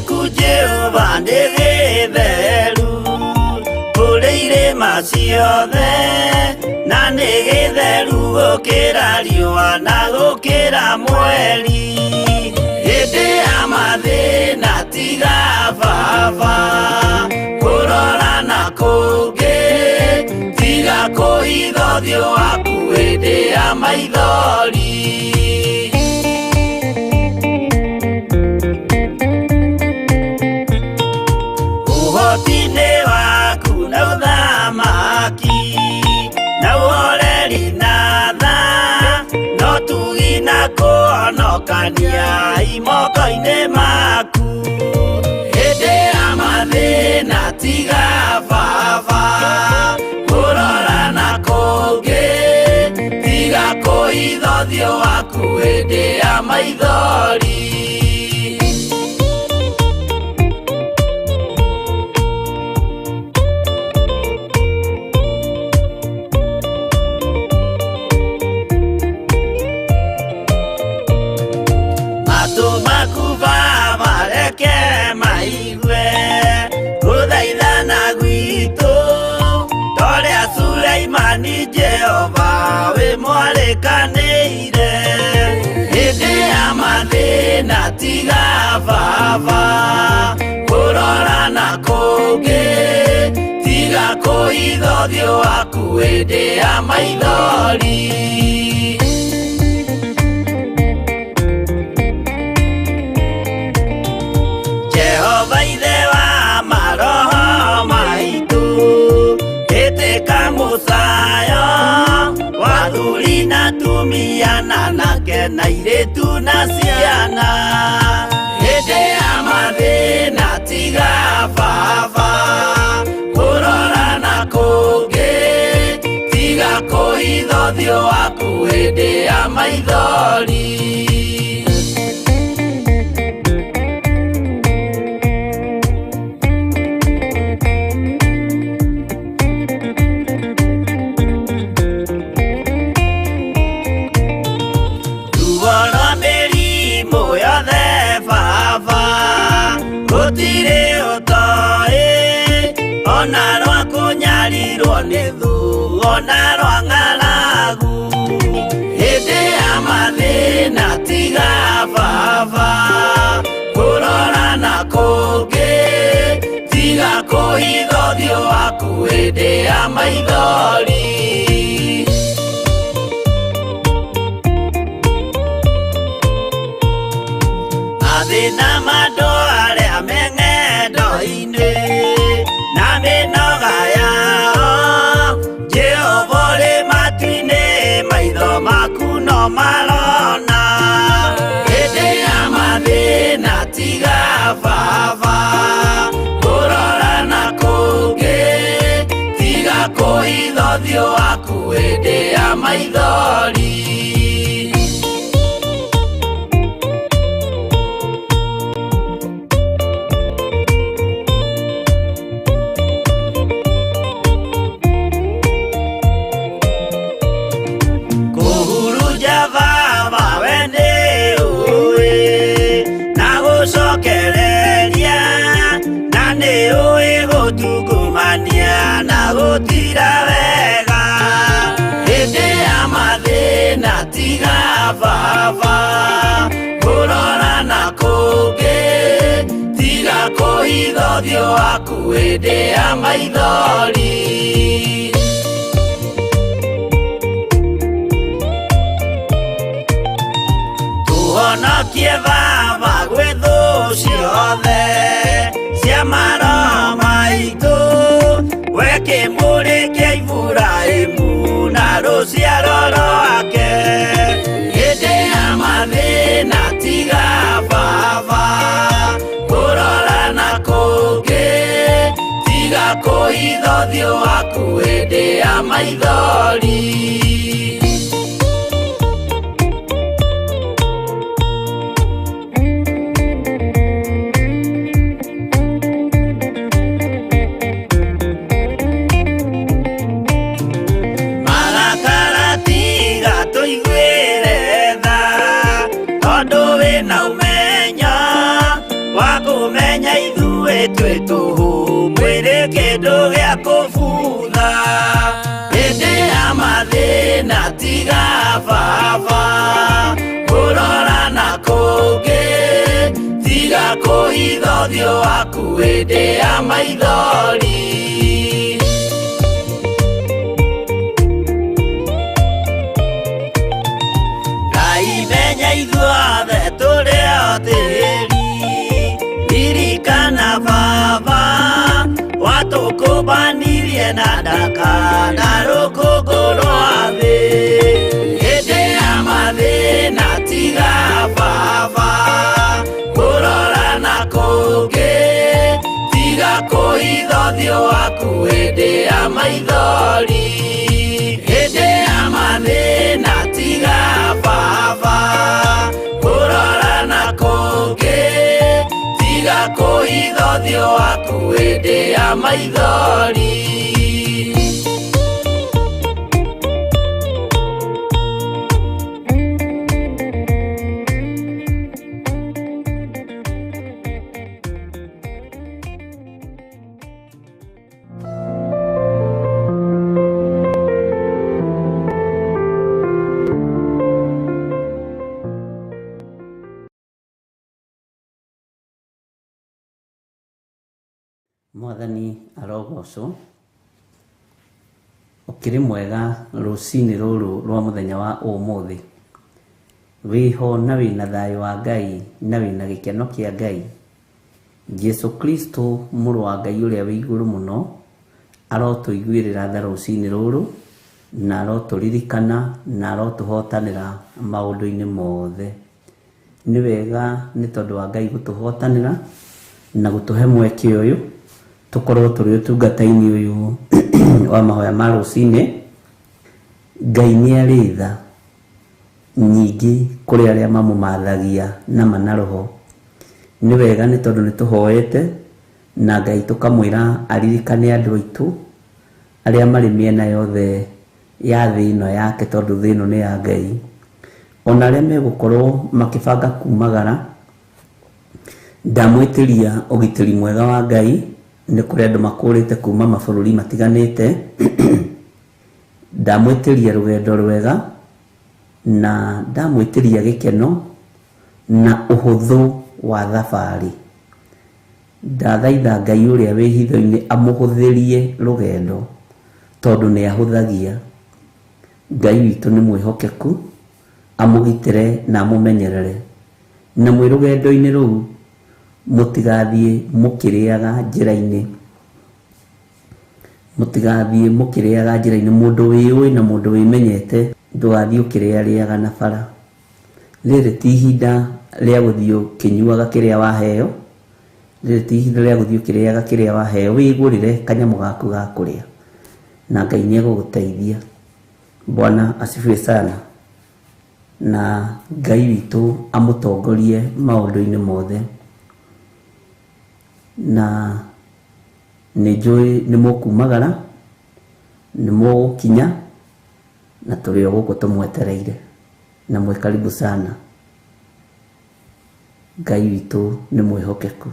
gĩaku Jehova nĩ gĩtheru kũrĩ irĩma ciothe, na nĩ gĩtheru gũkĩra riũa na gũkĩra mweri. Hĩndĩ ya mathĩna tiga baba kũrora na kũngĩ, tiga kũhitha ũthiũ waku hĩndĩ ya maithori. Ũhoti-inĩ waku na ũthamaki na ũhoreri na tha, no tugi na kũhonokania imoko-inĩ maku. Hĩndĩ ya mathĩna tiga baba kũrora na kũngĩ, tiga kũhitha ũthiũ waku hĩndĩ ya maithori. Jehova wĩ mwarĩkanĩire, hĩndĩ ya mathĩna tiga baba kũrora na kũngĩ, tiga kũhitha ũthiũ waku hĩndĩ ya maithori. Jehova ithe wa maroho maitũ, ĩtĩka mũcayo wathuri na atumia na anake na airĩtu na ciana. Hĩndĩ ya mathĩna tiga baba kũrora na kũngĩ, tiga kũhitha ũthiũ waku hĩndĩ ya maithori. Gũtirĩ ũtoĩ ona rwa kũnyarirwo nĩ thu ona rwa ng'aragu. Hĩndĩ ya mathĩna tiga baba kũrora na kũngĩ, tiga kũhitha ũthiũ waku hĩndĩ ya maithori. Mathĩna mandũ arĩa me ng'endo-inĩ na mĩnoga yao, Jehova ũrĩ matu-inĩ maitho maku no marona. Hĩndĩ ya mathĩna tiga baba kũrora na kũngĩ, tiga kũhitha ũthiũ waku hĩndĩ ya maithori. Gũtira wega hĩndĩ ya mathĩna tiga baba kũrora na kũngĩ, tiga kũhitha ũthiũ waku hĩndĩ ya maithori. Tũhonokie baba gwĩ thũ ciothe cia maroho maitũ, we kĩmũrĩ kĩa Iburahĩmu na rũciaro rwake. Hĩndĩ ya mathĩna tiga baba kũrora na kũngĩ, tiga kũhitha ũthiũ waku hĩndĩ ya maithori. Tondũ wĩna ũmenyo wa kũmenya itwe tuhu mwiri kindu gia kubutha hindi ya mathina tiga baba kurora na kungi tiga kuhitha uthio waku hindi ya maithori Ngai menya ithuothe turi otiri ririkana baba watukubanirie na ndaka na rũkũngũ rwa thĩ hĩndĩ ya mathĩna tiga baba kũrora na kũngĩ tiga kũhitha ũthiũ waku hĩndĩ ya maithori hĩndĩ ya mathĩna tiga baba kũrora na kũngĩ tiga kũhitha ũthiũ waku hĩndĩ ya maithori Mwathani arogocwo ukiri mwega rucini ruru rwa muthenya wa umuthi wiho na wina thayo wa Ngai na wina gikeno kia Ngai Jesu Kristo muru wa Ngai uria wi iguru muno arotuiguirira tha rucini ruru na aroturirikana na arotuhotanira maundu-ini mothe ni wega ni tondu wa Ngai gutuhotanira na gutuhe mweke uyu tukorwo turi utungata-ini uyu wa mahoya ma rucini Ngai ni ari tha nyingi kuri aria mamumathagia na manaroho ni wega ni tondu ni tuhoete na Ngai tukamwira aririkane andu aitu aria mari miena yothe ya thi ino yake tondu thi ino ni ya Ngai ona aria megukorwo makibanga kumagara ndamwitiria ugitiri mwega wa Ngai ni kuri andu makurite kuma mabururi matiganite ndamwitiria rugendo rwega na ndamwitiria gikeno na uhuthu wa thabari ndathaitha Ngai uria wi hitho-ini amuhuthirie rugendo tondu ni ahuthagia Ngai witu ni mwihokeku amugitire na amumenyerere na mwi rugendo-ini ruu mutigathie mukiriaga njira-ini mutigathie mukiriaga njira-ini mundu wiui na mundu wimenyete ndugathie ukiriariaga na bara riri ti ihinda ria guthio kinyuaga kiria waheo riri ti ihinda ria guthio kiriaga kiria waheo wigurire kanyamu gaku ga kuria na Ngai ni eguguteithia Bwana asifiwe sana na Ngai witu amutongorie maundu-ini mothe na nijui ni mukumagara ni mukinya na turi o guku tumwetereire na mwe karibu sana Ngai witu ni mwihokeku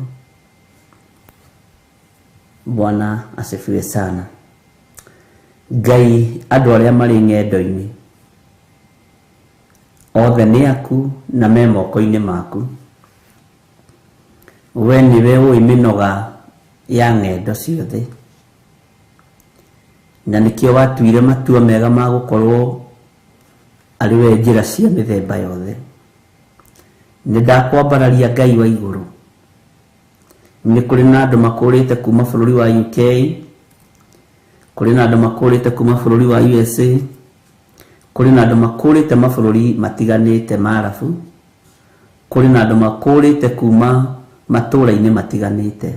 Bwana asifiwe sana Ngai andu aria mari ng'endo-ini othe ni aku na me moko-ini maku we niwe ui minoga ya ng'endo ciothe na nikio watuire matua mega ma gukorwo ari we njira cia mithemba yothe ni ndakwambararia Ngai wa iguru ni kuri na andu makurite kuma bururi wa UK kuri na andu makurite kuma bururi wa USA kuri na andu makurite mabururi matiganite marafu kuri na andu makurite kuma matura-ini matiganite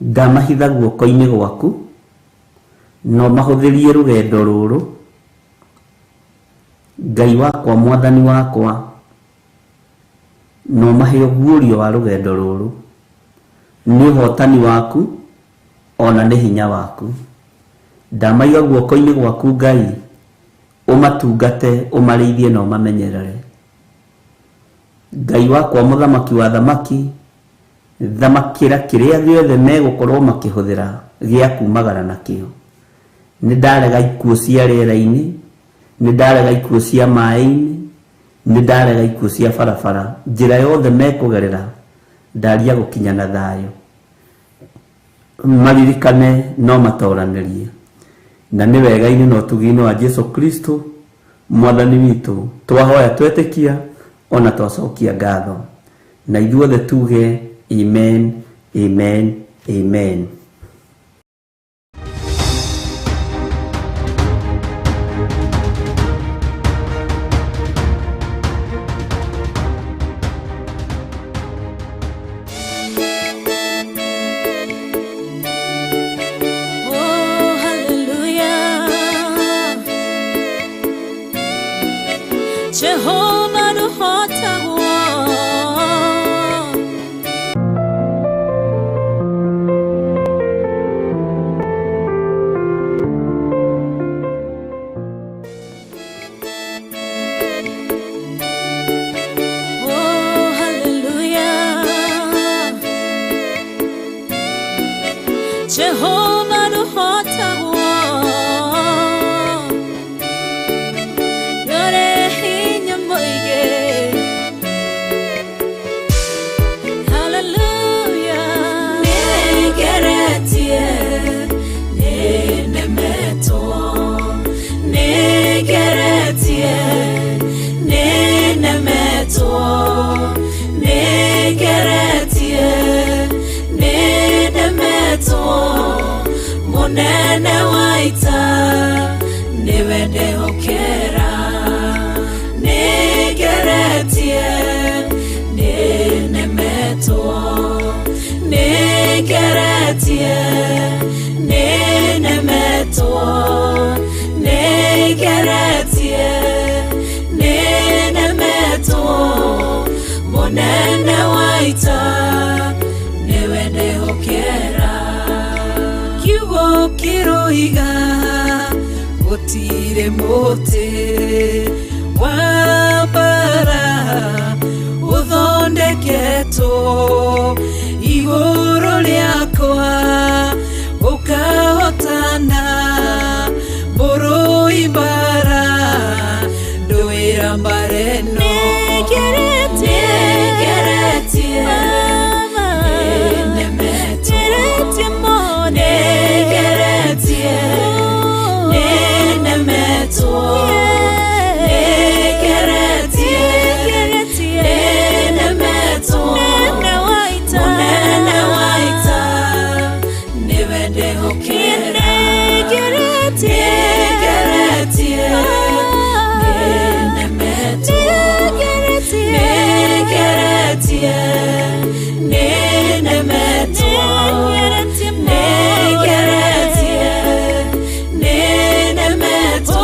ndamahitha guoko-ini gwaku no mahuthirie rugendo ruru Ngai wakwa mwathani wakwa no mahe guorio wa rugendo ruru ni hotani waku ona ni hinya waku ndamaiga guoko-ini gwaku Ngai umatungate umarithie na umamenyerere Ngai wakwa muthamaki wa thamaki thamakira kiria giothe megukorwo makihuthira gia kumagara nakio. Ni ndarega ikuo cia riera-ini, ni ndarega ikuo cia mai-ini, ni ndarega ikuo cia barabara. Njira yothe mekugerera ndaria gukinya na thayo. Maririkane no matoranirie. Na ni wega-ini no tugine wa Jesu Kristo mwathani witu, twahoya twetikia ona twacokia ngatho. Na ithuothe tuge amen, amen, amen. Jehovah the hotter Jehovah the hotter Yore hinya moige. Hallelujah. Negeretie nenemeto. Negeretie nenemeto. Negeretie nenemeto. Monene waita niwende hokera. Negeretie nenemeto. Negeretie nenemeto. Negeretie nenemeto. Monene waita niwende hokera. Kiugo kiroiga gutire muti wa bara uthondeketo iguru riakwa ukahotana mburu ibara nduira mbareno. Negeretie nenemeto. Negeretie nenemeto. Negeretie nenemeto. Monene waita niwende hokera. Negeretie nenemeto. Negeretie nenemeto.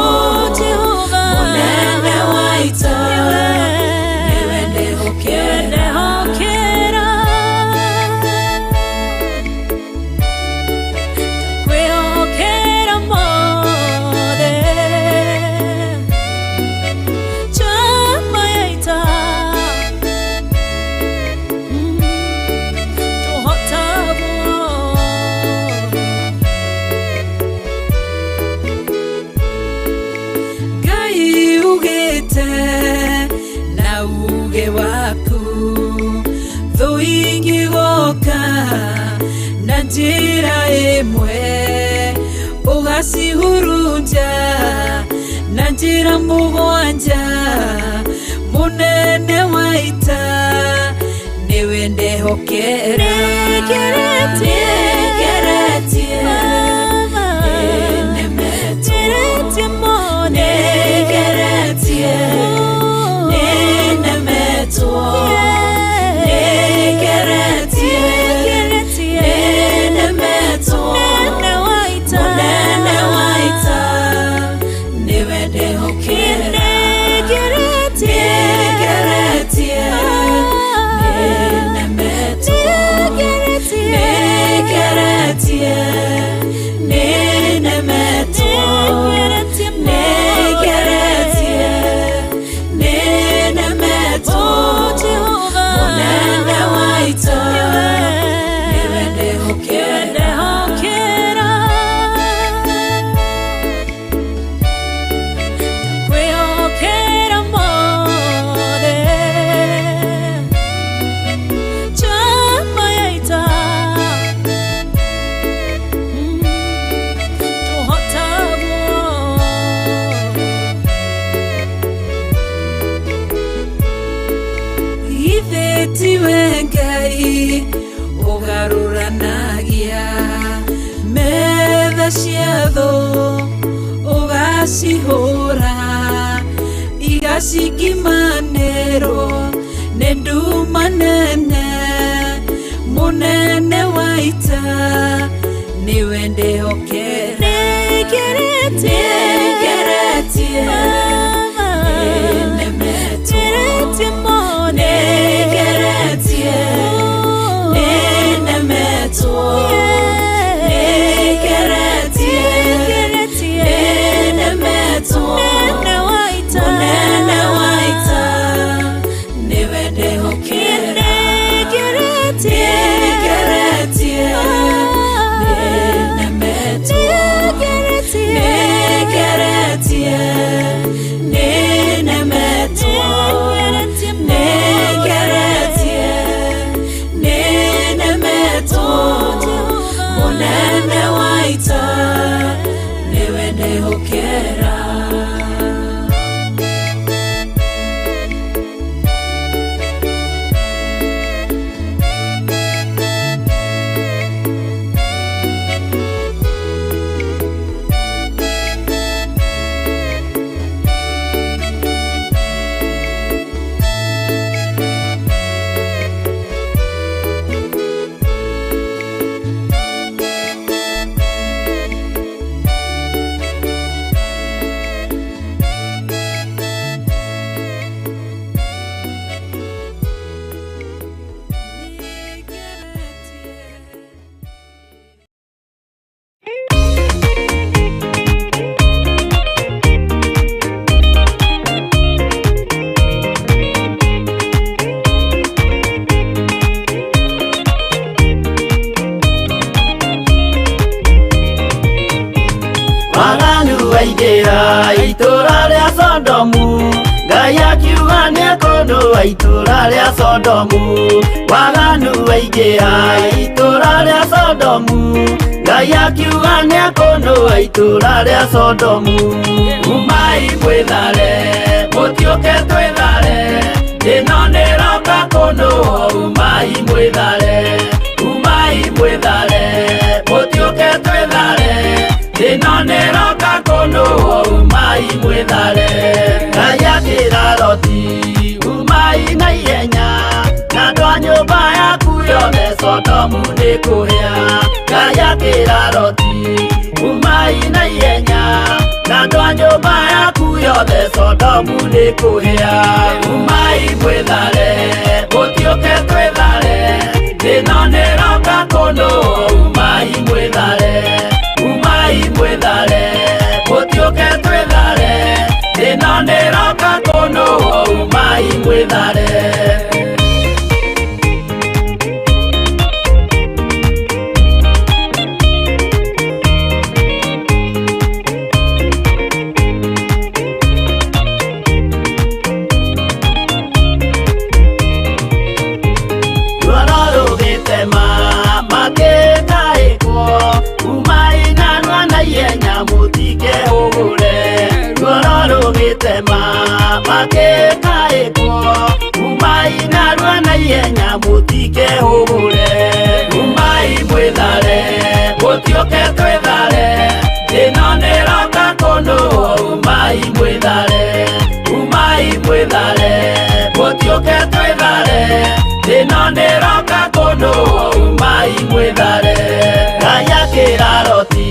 Na uge waku thuingi goka na njira imwe ugacihurunja na njira mugwanja. Munene waita niwende hokera. Negeretie nenemeto. Negeretie nenemeto. Negeretie nenemeto. Monene waita niwende hokera. Negeretie nenemeto. Negeretie ciatho ugacihura igacikimanĩrwo nĩ nduma nene munene wa ita niwe ndĩhokera nĩngeretie Sodomu Gaya kiuga nĩekondo wa itũra rĩa Sodomu waganu waingĩha itũra rĩa Sodomu Gaya kiuga nĩekondo wa itũra rĩa Sodomu umai mwĩthare mũtiũke twĩthare ĩno nĩroka kũndũ umai mwĩthare mũtiũke twĩthare ĩno nĩroka kũndũ umai mwĩthare Gaya kĩraroti umai na ihenya na andũ a nyũmba yaku yothe Sodomu nĩkũhĩa Gaya kĩraroti umai na ihenya na andũ a nyũmba yaku yothe Sodomu nĩkũhĩa umai mwĩthare mũtiũke twĩthare ĩno nĩroka kũndũ umai mwĩthare mũtiũke twĩthare ĩno nĩroka kũndũ umai mwĩthare Makekaekwo umai narua na ihenya mũtike hũgũre umai mwĩthare mũtiũke twĩthare ĩno nĩroka kũndũ umai mwĩthare mũtiũke twĩthare ĩno nĩroka kũndũ umai mwĩthare Gaya kĩraroti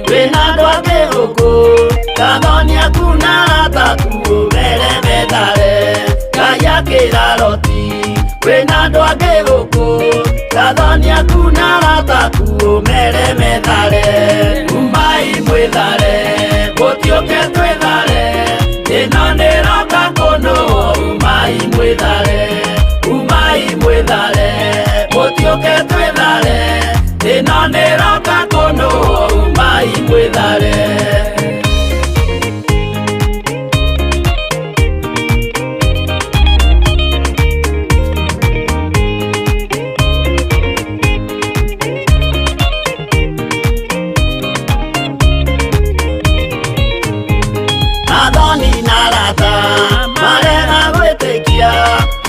wĩna andũ angĩ gũkũ Kathonia kuna rataku meremethare Gaya kĩraroti wĩna andũ angĩ gũkũ Kathonia kuna rataku meremethare umai mwĩthare mũtiũke twĩthare ĩno nĩroka kũndũ umai mwĩthare mũtiũke twĩthare ĩno nĩroka kũndũ umai mwĩthare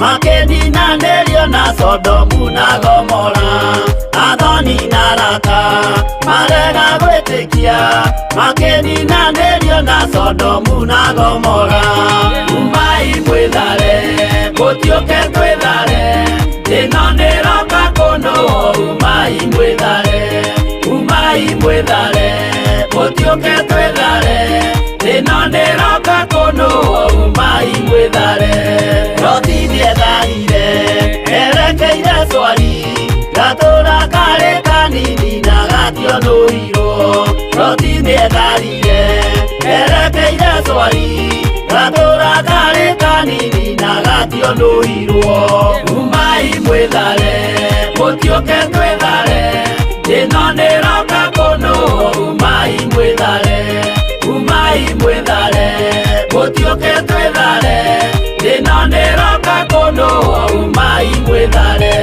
makeninanĩrio na Sodomu na Gomora. Athoni na Raka marega gwĩtĩkia, makeninanĩrio na Sodomu na Gomora. Umai mwĩthare, gũtiũke twĩthare, ĩno nĩroka kũnũũ. Umai mwĩthare, umai mwĩthare, gũtiũke twĩthare, ĩno nĩroka kũnũũ. Umai mwĩthare. Loti nĩetharire erekeire Zoari, gatũra karĩ kanini na gationũirwo. Loti nĩetharire erekeire Zoari, gatũra karĩ kanini na gationũirwo. Umai mwĩthare, gũtiũke twĩthare, ĩno nĩroka kũnũũ. Umai mwĩthare, umai mwĩthare, gũtiũke twĩthare, ĩno nĩroka kũnũũ. Umai mwĩthare.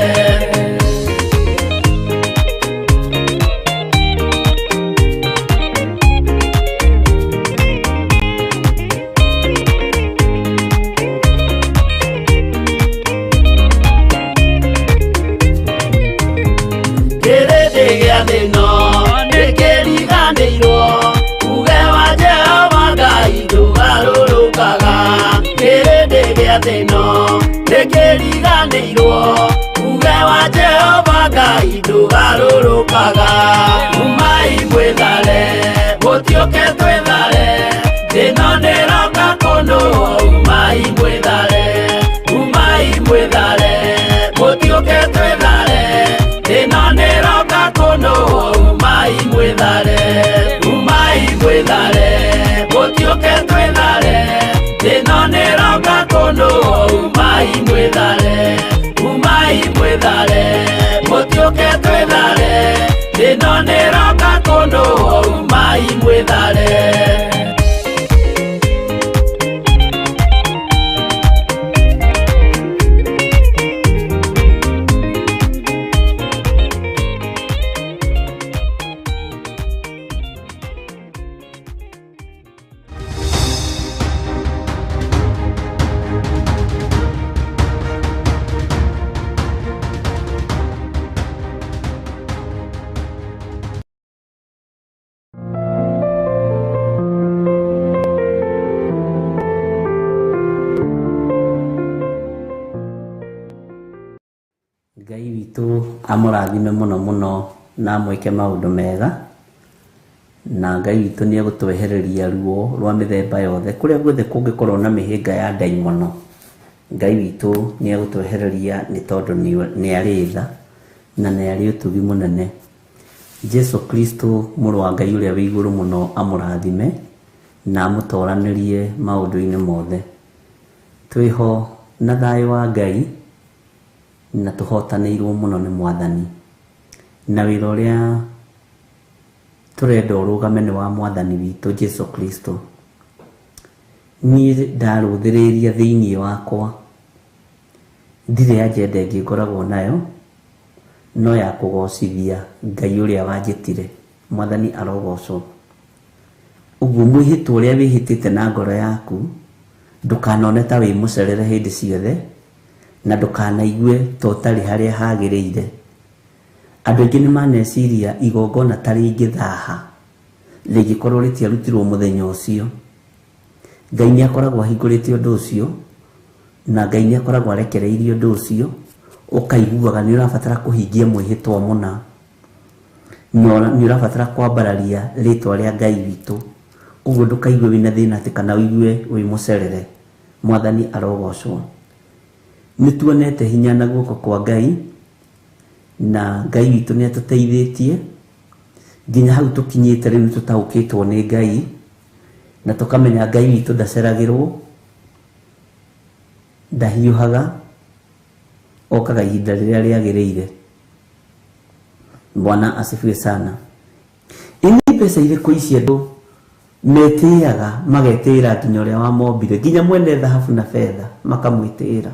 Ndĩkĩriganĩirwo, uge wa Jehova Ngai ndũgarũrũkaga. Umai mwĩthare, gũtiũke twĩthare, ĩno nĩroka kũnũũ. Umai mwĩthare, umai mwĩthare, gũtiũke twĩthare, ĩno nĩroka kũnũũ. Umai mwĩthare, umai mwĩthare, gũtiũke twĩthare, ĩno nĩroka kũnũũ. Umai mwĩthare, umai mwĩthare, gũtiũke twĩthare, ĩno nĩroka kũnũũ. Umai mwĩthare. Ngai witũ amũrathime mũno mũno na amwĩke maũndũ mega, na Ngai witũ nĩegũtwehereria ruo rwa mĩthemba yothe kũrĩa guothe kũngĩkorwo na mĩhĩnga ya ndaimono. Ngai witũ nĩegũtwehereria nĩ tondũ nĩarĩ tha na nĩarĩ ũtugi mũnene. Jesu Kristo mũrũ wa Ngai ũrĩa wĩ igũrũ mũno amũrathime na amũtoranĩrie maũndũ-inĩ mothe. Twĩho na thayũ wa Ngai na tũhotanĩirwo mũno nĩ Mwathani, na wĩra ũrĩa tũrenda ũrũgame nĩ wa Mwathani witũ Jesu Kristo. Niĩ ndarũthĩrĩria thĩinĩ wakwa, ndirĩ ajenda ĩngĩ ngoragwo nayo no ya kũgocithia Ngai ũrĩa wanjĩtire. Mwathani arogocwo. Ũguo mwĩhĩtwa ũrĩa wĩhĩtĩte na ngoro yaku ndũkanone ta wĩ mũcerere hĩndĩ ciothe, na ndũkanaigue ta ũtarĩ harĩa hagĩrĩire. Andũ aingĩ nĩmaneciria igongona ta rĩngĩthaha rĩngĩkorwo rĩtiarutirwo mũthenya ũcio. Ngai nĩakoragwo ahingũrĩte ũndũ ũcio, na Ngai nĩakoragwo arekereirie ũndũ ũcio, ũkaiguaga nĩũrabatara kũhingia mwĩhĩtwa mũna, nĩũrabatara kwambararia rĩtwa rĩa Ngai witũ. Ũguo ndũkaigue wĩna thĩna atĩ kana ũigue wĩ mũcerere. Mwathani arogocwo. Nĩtuonete hinya na guoko kwa Ngai, na Ngai witũ nĩatũteithĩtie nginya hau tũkinyĩte rĩu tũtaũkĩtwo nĩ Ngai, na tũkamenya Ngai witũ ndaceragĩrwo, ndahiũhaga, okaga ihinda rĩrĩa rĩagĩrĩire. Bwana asifiwe sana. Ini pesa irĩkũ ici andũ metĩaga magetĩra nginya ũrĩa wamombire, nginya mwene thahabu na fedha makamwĩtĩra?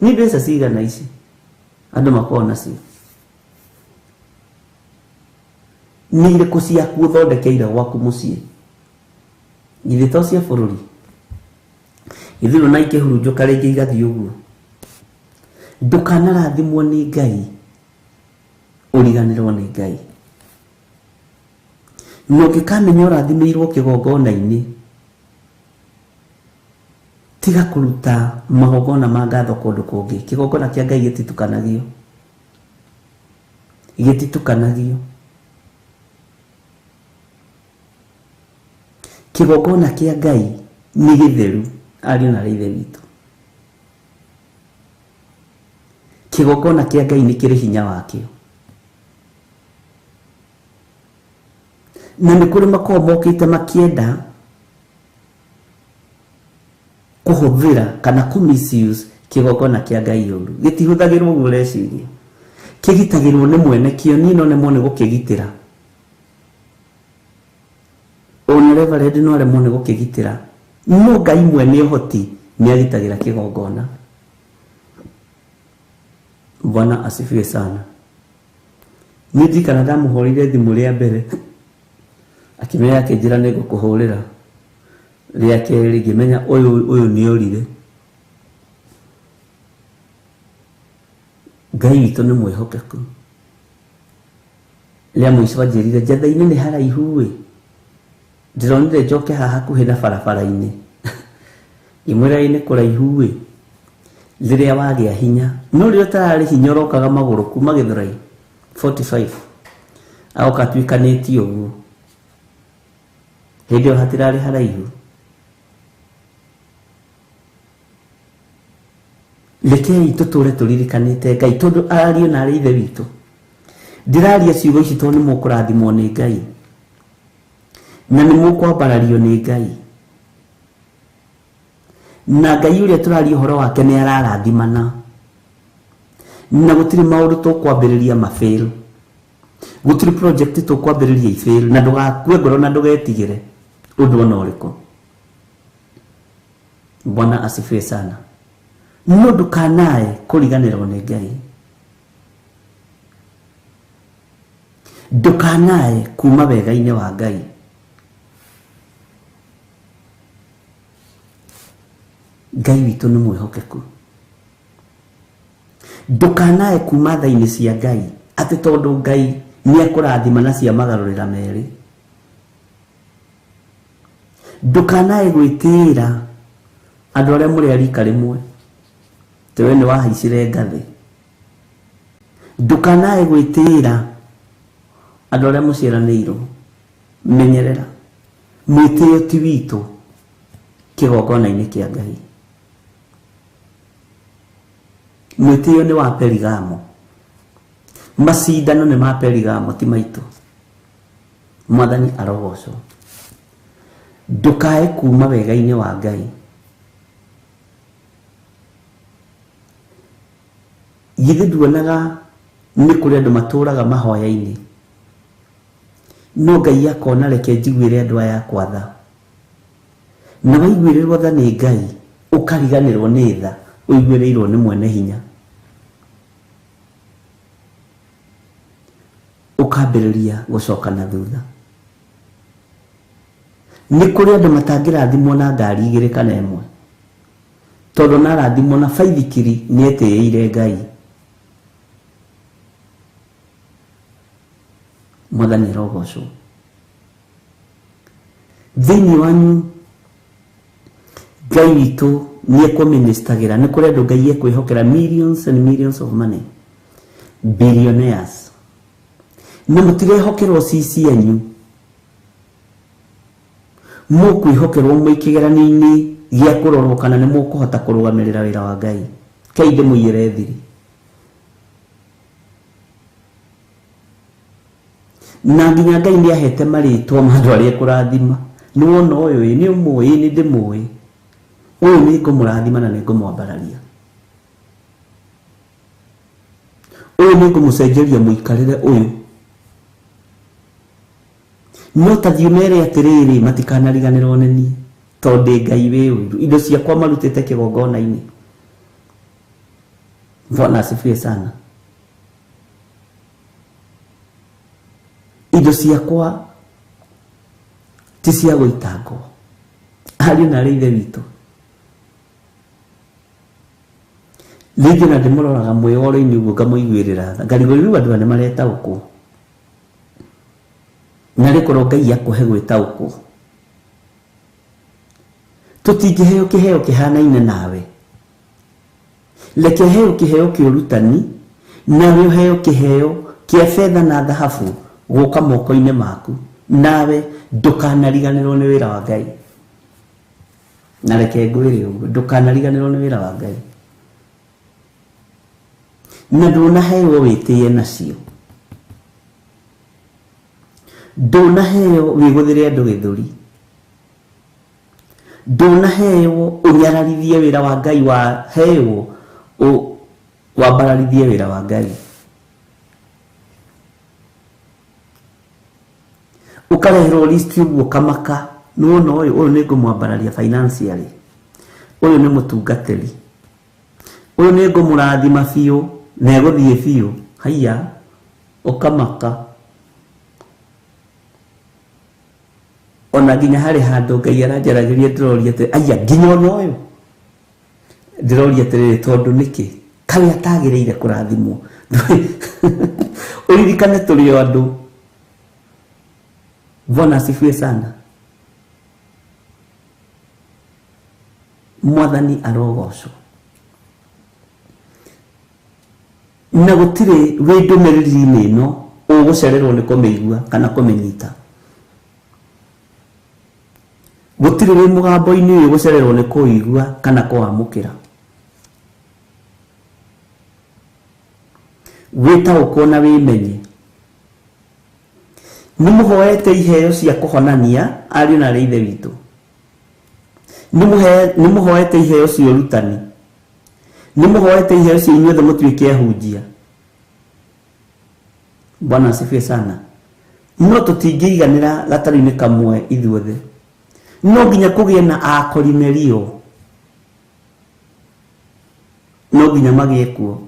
Ni pesa cigana ici andũ makorwo nacio? Nĩ irĩkũ ciaku ũthondekeire gwaku mũciĩ? Githĩ to cia bũrũri? Ithuĩ na ikĩhurunjũka rĩngĩ igathiĩ ũguo. Ndukanarathimwo nĩ Ngai ũriganĩrwo nĩ Ngai. No ũngĩkamenya ũrathimĩirwo kĩgongona-inĩ, tiga kũruta magongona ma ngatho kũndũ kũngĩ. Kĩgongona kĩa Ngai gĩtitukanagio. Gĩtitukanagio. Kĩgongona kĩa Ngai nĩ gĩtheru, ariũ na ithe witũ. Kĩgongona kĩa Ngai nĩ kĩrĩ hinya wakĩo. Na nĩ kũrĩ makorwo mokĩte makĩenda kũhũthĩra kana misuse kĩgongona kĩa Ngai ũru. Gĩtihũthagĩrwo ũguo reciria. Kĩgitagĩrwo nĩ mwene kĩo, niĩ no nemo nĩ gũkĩgitĩra. Ona Reverend no aremwo nĩ gũkĩgitĩra. No Ngai mwene ũhoti nĩ agitagĩra kĩgongona. Bwana asifiwe sana. Niĩ ndikana ndamũhũrire thimũ rĩa mbere, akĩmenya akĩnjĩra nĩ ngũkũhũrĩra. Rĩa kerĩ ngĩmenya ũyũ nĩ orire. Ngai witũ nĩ mwĩhokeku. Rĩa mũico anjĩrire njatha-inĩ nĩ haraihu ĩ, ndĩronire njoke haha hakuhĩ na barabara-inĩ. Imwĩra nĩ kũraihu ĩ, rĩrĩa wagĩa hinya. No rĩrĩa ũtararĩ hinya ũrokaga magũrũ kuma Gĩthũrai 45 agoka tuikanĩtie ũguo. Hĩndĩ ĩyo hatirarĩ haraihu. Rekei tũtũre tũririkanĩte Ngai, tondũ ariũ na arĩ ithe witũ. Ndĩraria ciugo ici tondũ nĩ mũkũrathimwo nĩ Ngai, na nĩ mũkwambarario nĩ Ngai. Na Ngai ũrĩa tũraria ũhoro wake nĩ ararathimana, na gũtirĩ maũndũ tũkwambĩrĩria mafail. Gũtirĩ project tũkwambĩrĩria ifail, na ndũgakue ngoro na ndũgetigĩre ũndũ ona ũrĩkũ. Bwana asifiwe sana. No ndũkanae kũriganĩrwo nĩ Ngai. Ndũkanae kuma wega-inĩ wa Ngai. Ngai witũ nĩ mwĩhokeku. Ndũkanae kuma tha-inĩ cia Ngai atĩ tondũ Ngai nĩ ekũrathima na cia magarũrĩra merĩ. Ndũkanae gwĩtĩĩra andũ arĩa mũrĩ a rika rĩmwe, tewe nĩ wahaicire ngathĩ. Ndũkanae gwĩtĩĩra andũ arĩa mũciaranĩirwo. Menyerera. Mwĩtĩo ti witũ kĩgongona-inĩ kĩa Ngai. Mwĩtĩo nĩ wa Perigamo. Macindano nĩ ma Perigamo ti maitũ. Mwathani arogocwo. Ndũkae kuma wega-inĩ wa Ngai. Githĩ nduonaga nĩ kũrĩ andũ matũraga mahoya-inĩ, no Ngai akona reke njiguĩre andũ aya akwa tha. Na waiguĩrĩrwo tha nĩ Ngai ũkariganĩrwo nĩ tha ũiguĩrĩirwo nĩ mwene hinya, ũkambĩrĩria gũcoka na thutha. Nĩ kũrĩ andũ matangĩrathimwo na ngari igĩrĩ kana ĩmwe, tondũ narathimwo na baithikiri nĩ etĩĩire Ngai. Mwathani arogocwo. Thĩinĩ wanyu Ngai witũ nĩ ekũministagĩra. Nĩ kũrĩ andũ Ngai ekwĩhokera millions and millions of money, billionaires. Na mũtirehokerwo cienyu, mũkwĩhokerwo mwĩ kĩgeranio-inĩ gĩa kũrorwo kana nĩ mũkũhota kũrũgamĩrĩra wĩra wa Ngai. Kai ndĩmũiyĩre thiri. Na nginya Ngai nĩ ahete marĩtwa ma andũ arĩa ekũrathima. Nĩ wona ũyũ nĩ ũmũĩ, nĩ ndĩmũĩ, ũyũ nĩ ngũmũrathima na nĩ ngũmwambararia, ũyũ nĩ ngũmũcenjeria mũikarĩre ũyũ. No ta thiĩ mere atĩrĩrĩ matikanariganĩrwo nĩ niĩ tondũ Ngai wĩ ũiru. Indo ciakwa marutĩte kĩgongona-inĩ. Bwana asifiwe sana. Indo ciakwa ti cia gũitangwo. Ariũ na arĩ ithe witũ, Rĩngĩ na ndĩmũroraga mwĩyoro-inĩ ũguo ngamuiguĩrĩra tha ngarigwo rĩu andũ aya nĩmaretaũkwo na rĩkorwo Ngai akũhe gwĩtaũkwo. Tũtingĩheo kĩheo kĩhanaine nawe. Reke heo kĩheo kĩa ũrutani nawe ũheo kĩheo kĩa betha na thahabu gũka moko-inĩ maku, nawe ndũkanariganĩrwo nĩ wĩra wa Ngai. Na reke ngwĩre ũguo, ndũkanariganĩrwo nĩ wĩra wa Ngai. Na ndũnaheo wĩtĩe nacio, ndũnaheo wĩgũthĩre andũ gĩthũri, ndũnaheo ũnyararithie wĩra wa Ngai, waheo wambararithie wĩra wa Ngai. Ũkareherwo list ũguo kamaka, nĩwona ũyũ nĩ ngũmwambararia financially, ũyũ nĩ mũtungatĩri, ũyũ nĩ ngũmũrathima biũ na egũthiĩ biũ. Haiya, ũkamaka. Ona nginya harĩ handũ Ngai aranjaragĩria ndĩroria atĩ aya nginya ona ũyũ ndĩroria atĩrĩrĩ, tondũ nĩkĩ kawe atagĩrĩire kũrathimwo. Ũririkane tũrĩ o andũ. Bwana asifiwe sana. Mwathani arogocwo. Na gũtirĩ wĩ ndũmĩrĩri-inĩ ĩno ũgũcererwo nĩ kũmĩigua kana kũmĩnyita. Gũtirĩ wĩ mũgambo-inĩ ũyũ ũgũcererwo nĩ kũigua kana kũwamũkĩra. Wĩtaũkwo na wĩmenye. Nĩmũhoete iheo cia kũhonania ariũ na arĩ ithe witũ. Nĩmũhoete iheo cia ũrutani. Nĩmũhoete iheo cia inyuothe mũtuĩke ahunjia. Bwana asifiwe sana. No tũtingĩiganĩra gatarũ-inĩ kamwe ithuothe. No nginya kũgĩe na akorinerio. No nginya magĩe kuo.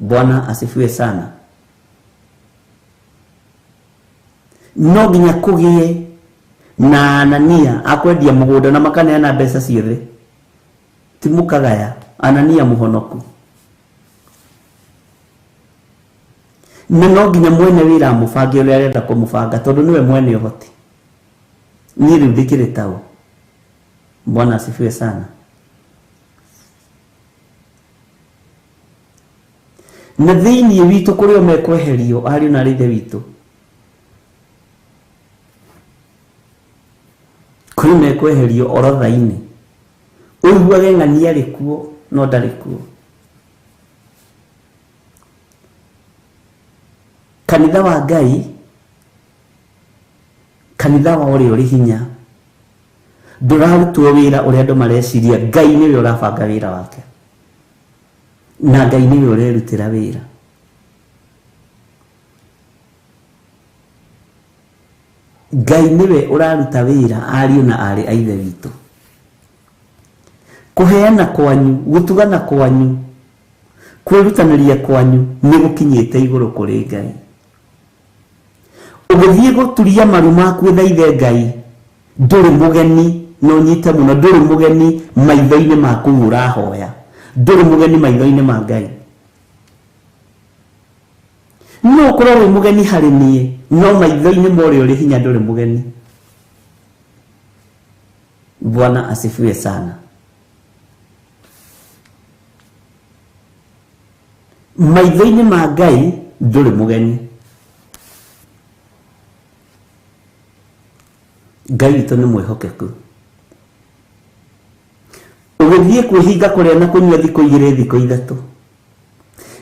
Bwana asifiwe sana. No nginya kũgĩe na Anania akwendia mũgũnda na makaneana mbeca ciothe. Ti mũkagaya, Anania mũhonoku. No nginya mwene wĩra amũbange ũrĩa arenda kũmũbanga, tondũ nĩwe mwene ũhoti. Niĩ rĩu ndĩkĩrĩ tao. Bwana asifiwe sana. Na thĩinĩ witũ kũrĩ o mekweherio ariũ na arĩ ithe witũ. Kũrĩ mekweherio orodha-inĩ. Ũiguage ng'ania arĩ kuo no ndarĩ kuo. Kanitha wa Ngai, kanitha wa ũrĩa ũrĩ hinya, ndũrarutwo wĩra ũrĩa andũ mareciria. Ngai nĩwe ũrabanga wĩra wake, na Ngai nĩwe ũrerutĩra wĩra. Ngai nĩwe ũraruta wĩra ariũ na arĩ a ithe witũ. Kũheana kwanyu, gũtugana kwanyu, kwĩrutanĩria kwanyu nĩ gũkinyĩte igũrũ kũrĩ Ngai. Ũgĩthiĩ gũturia maru maku na ithe Ngai, ndũrĩ mũgeni, no nyite mũno, ndũrĩ mũgeni maitho-inĩ maku ũrahoya, ndũrĩ mũgeni maitho-inĩ ma Ngai. No ũkorwo wĩ mũgeni harĩ niĩ, no maitho-inĩ ma ũrĩa ũrĩ hinya ndũrĩ mũgeni. Bwana asifiwe sana. Maitho-inĩ ma Ngai ndũrĩ mũgeni. Ngai witũ nĩ mwĩhokeku. Ũgĩthiĩ kwĩhinga kũrĩa na kũnyua thikũ igĩrĩ thikũ ithatũ,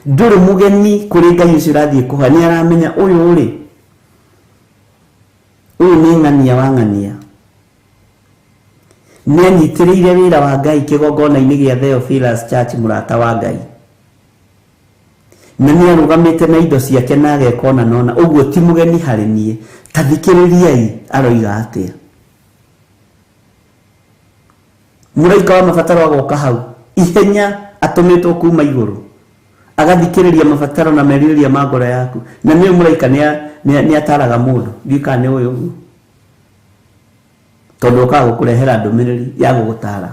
ndũrĩ mũgeni kũrĩ Ngai ũcio ũrathiĩ kũha. Nĩ aramenya ũyũ ũrĩ, ũyũ nĩ ng'ania wa ng'ania. Nĩ anyitĩrĩire wĩra wa Ngai kĩgongona-inĩ gĩa Theophilus Church, mũrata wa Ngai. Na nĩ arũgamĩte na indo ciake na ageka ona nona. Ũguo ti mũgeni harĩ niĩ. Ta thikĩrĩriai aroiga atĩa. Mũraika wa mabataro agoka hau ihenya, atũmĩtwo kuma igũrũ, agathikĩrĩria mabataro na merirĩria ma ngoro yaku. Na nĩ mũraika nĩ ataraga mũndũ. Ndika nĩ ũyũ ũguo, tondũ ũkaga gũkũrehera ndũmĩrĩri ya gũgũtara.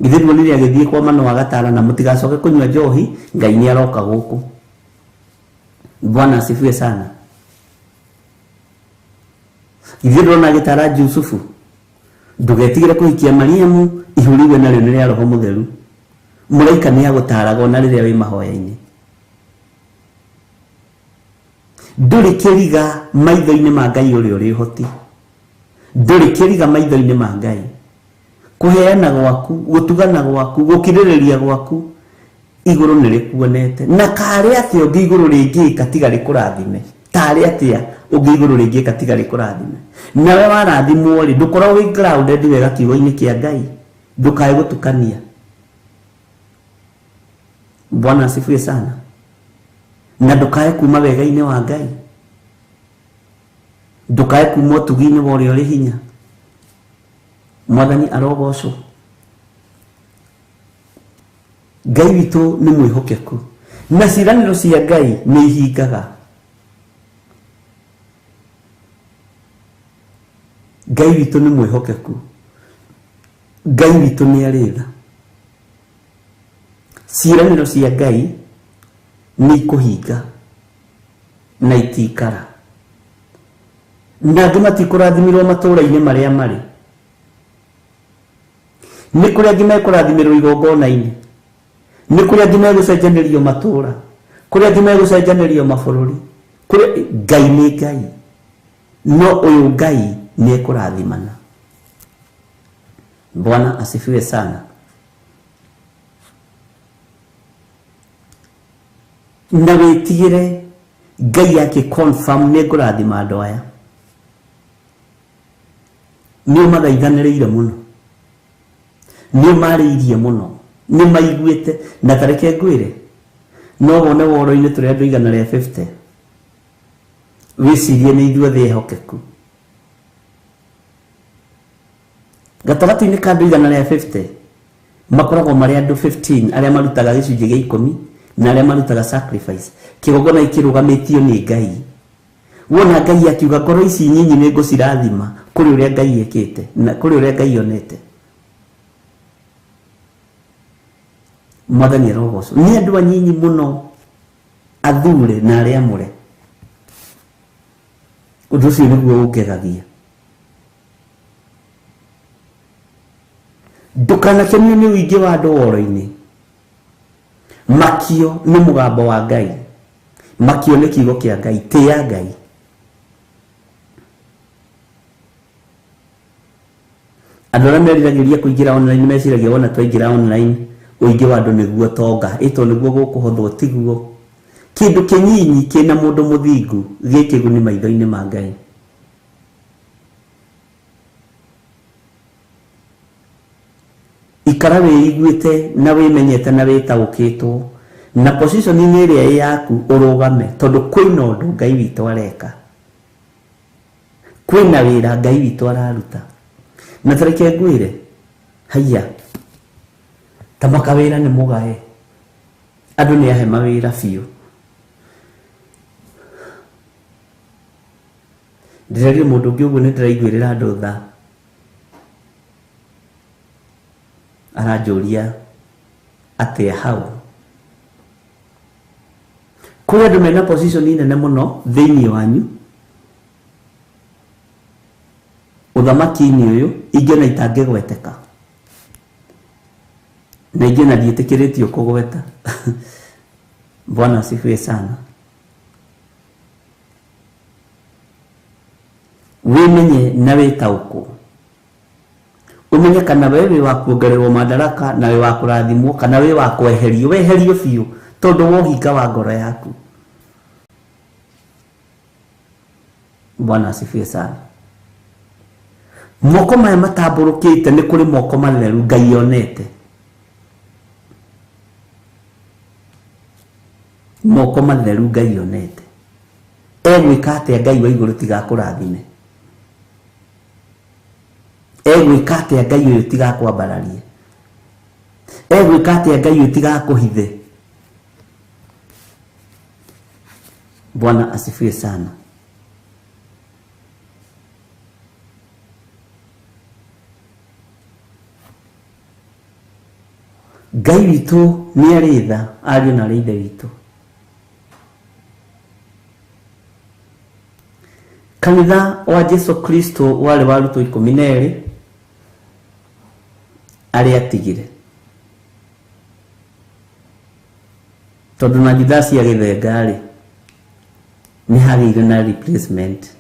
Githĩ rĩrĩa agĩthiĩ kwa mano agatara na mũtigacoke kũnyua njohi, Ngai nĩ aroka gũkũ. Bwana asifiwe sana. Githĩ ndona agĩtara Jusufu, ndugetigĩre kũhikia Mariamu, ihũriwe narĩo nĩ rĩa Roho Mũtheru. Mũraika nĩ agũtaraga ona rĩrĩa wĩ mahoya-inĩ. Ndũrĩ kĩriga maitho-inĩ ma Ngai ũrĩa ũrĩ ũhoti. Ndũrĩ kĩriga maitho-inĩ ma Ngai. Kũheana gwaku, gũtugana gwaku, gũkirĩrĩria gwaku, igũrũ nĩ rĩkuonete. Na karĩ atĩa ũngĩ igũrũ rĩngĩka tiga rĩkũrathime? Karĩ atĩa ũngĩ igũrũ rĩngĩka tiga rĩkũrathime? Nawe warathimwo rĩ, ndũkorwo wĩ grounded wega kiugo-inĩ kĩa Ngai. Ndũkae gũtukania. Bwana asifiwe sana. Na ndũkae kuma wega-inĩ wa Ngai. Ndũkae kuma ũtugi-inĩ wa ũrĩa ũrĩ hinya. Mwathani arogocwo. Ngai witũ nĩ mwĩhokeku. Na ciĩranĩro cia Ngai nĩ ihingaga. Ngai witũ nĩ mwĩhokeku. Ngai witũ nĩ arĩtha. Ciĩranĩro cia Ngai nĩ ikũhinga na itikara. Na andũ matikũrathimirwo matũũra-inĩ marĩa marĩ. Nĩ kũrĩ angĩ mekũrathimirwo igongona-inĩ. Nĩ kũrĩ angĩ megũcenjanĩrio matũũra. Kũrĩ angĩ megũcenjanĩrio mabũrũri. Ngai nĩ Ngai. No ũyũ Ngai nĩ ekũrathimana. Bwana asifiwe sana. Na wĩtigĩre Ngai yake confirm nĩ ekũrathima andũ aya. Nĩ ũmathaithanĩrĩire mũno. Nĩ ũmarĩirie mũno. Nĩ maiguĩte. Na tareke ngwĩre, no wone woro-inĩ tũrĩ andũ 150. Wĩcirie nĩ ithuothe ehokeku. Gatagatĩ-inĩ ka andũ 150 makoragwo marĩ andũ 15 arĩa marutaga gĩcunjĩ gĩa 10 na arĩa marutaga sacrifice. Kĩgongona kĩrũgamĩtio nĩ Ngai. Wona Ngai akiuga ngoro ici nyinyi nĩ ngũcirathima kũrĩ ũrĩa Ngai ekĩte na kũrĩ ũrĩa Ngai onete. Mwathani arogocwo. Nĩ andũ anyinyi mũno athure na arĩa amũre. Ũndũ ũcio nĩguo ũngegagia. Ndũkanakenio nĩ ũingĩ wa andũ woro-inĩ. Makio nĩ mũgambo wa Ngai. Makio nĩ kiugo kĩa Ngai. Tĩa Ngai. Andũ arĩa meriragĩria kũingĩra online meciragia wona twaingĩra online ũingĩ wa andũ nĩguo tonga. Ĩto nĩguo gũkũhothwo tiguo. Kĩndũ kĩnyinyi kĩna mũndũ mũthingu gĩkĩguni maitho-inĩ ma Ngai. Ikara wĩiguĩte na wĩmenyete na wĩtaũkĩtwo na position-inĩ ĩrĩa ĩ yaku ũrũgame, tondũ kwĩna ũndũ Ngai witũ areka. Kwĩna wĩra Ngai witũ araruta. Na tareke ngwĩre, haiya, ta makawĩra nĩ mũgae. Andũ nĩ ahe mawĩra biũ. Ndĩrerie mũndũ ũngĩ ũguo nĩ ndĩraiguĩrĩra andũ tha. Aranjũria atĩa hau. Kũrĩ andũ mena position nene mũno thĩinĩ wanyu. Ũthamaki-inĩ ũyũ ingĩona itangĩgweteka. Na ingĩona ndiĩtĩkĩrĩtio kũgweta. Bwana asifiwe sana. Wĩmenye na wĩtaũkwo. Umenye kana wewe wa kuongererwo madaraka na wewe wa kũrathimwo kana wewe wa kweherio. Weherio biũ tondũ wohinga wa ngoro yaku. Bwana asifiwe sana. Moko maya matambũrũkĩte nĩ kũrĩ moko matheru Ngai onete. Moko matheru Ngai onete. Egwĩka atĩa Ngai wa igũrũ tigakũrathime? Egwĩka atĩa Ngai ũyũ tigakwambararie? Egwĩka atĩa Ngai ũyũ tigakũhithe? Bwana asifiwe sana. Ngai witũ nĩ arĩ tha, ariũ na arĩ ithe witũ. Kanitha wa Jesu Kristo warĩ wa arutwo 12 arĩa atigire. Tondũ na Judasi agĩthenga-rĩ, nĩ hagĩire na replacement.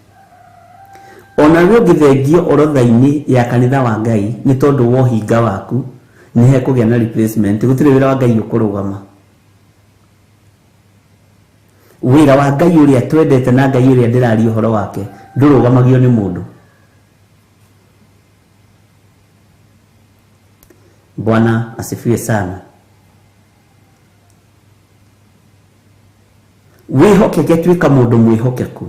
Ona rĩu ũngĩthengio orodha-inĩ ya kanitha wa Ngai nĩ tondũ wa ũhinga waku, nĩ hekũgĩa na replacement. Gũtirĩ wĩra wa Ngai ũkũrũgama. Wĩra wa Ngai ũrĩa twendete na Ngai ũrĩa ndĩraria ũhoro wake ndũrũgamagio nĩ mũndũ. Bwana asifiwe sana. Wĩhokeke, tuĩka mũndũ mwĩhokeku.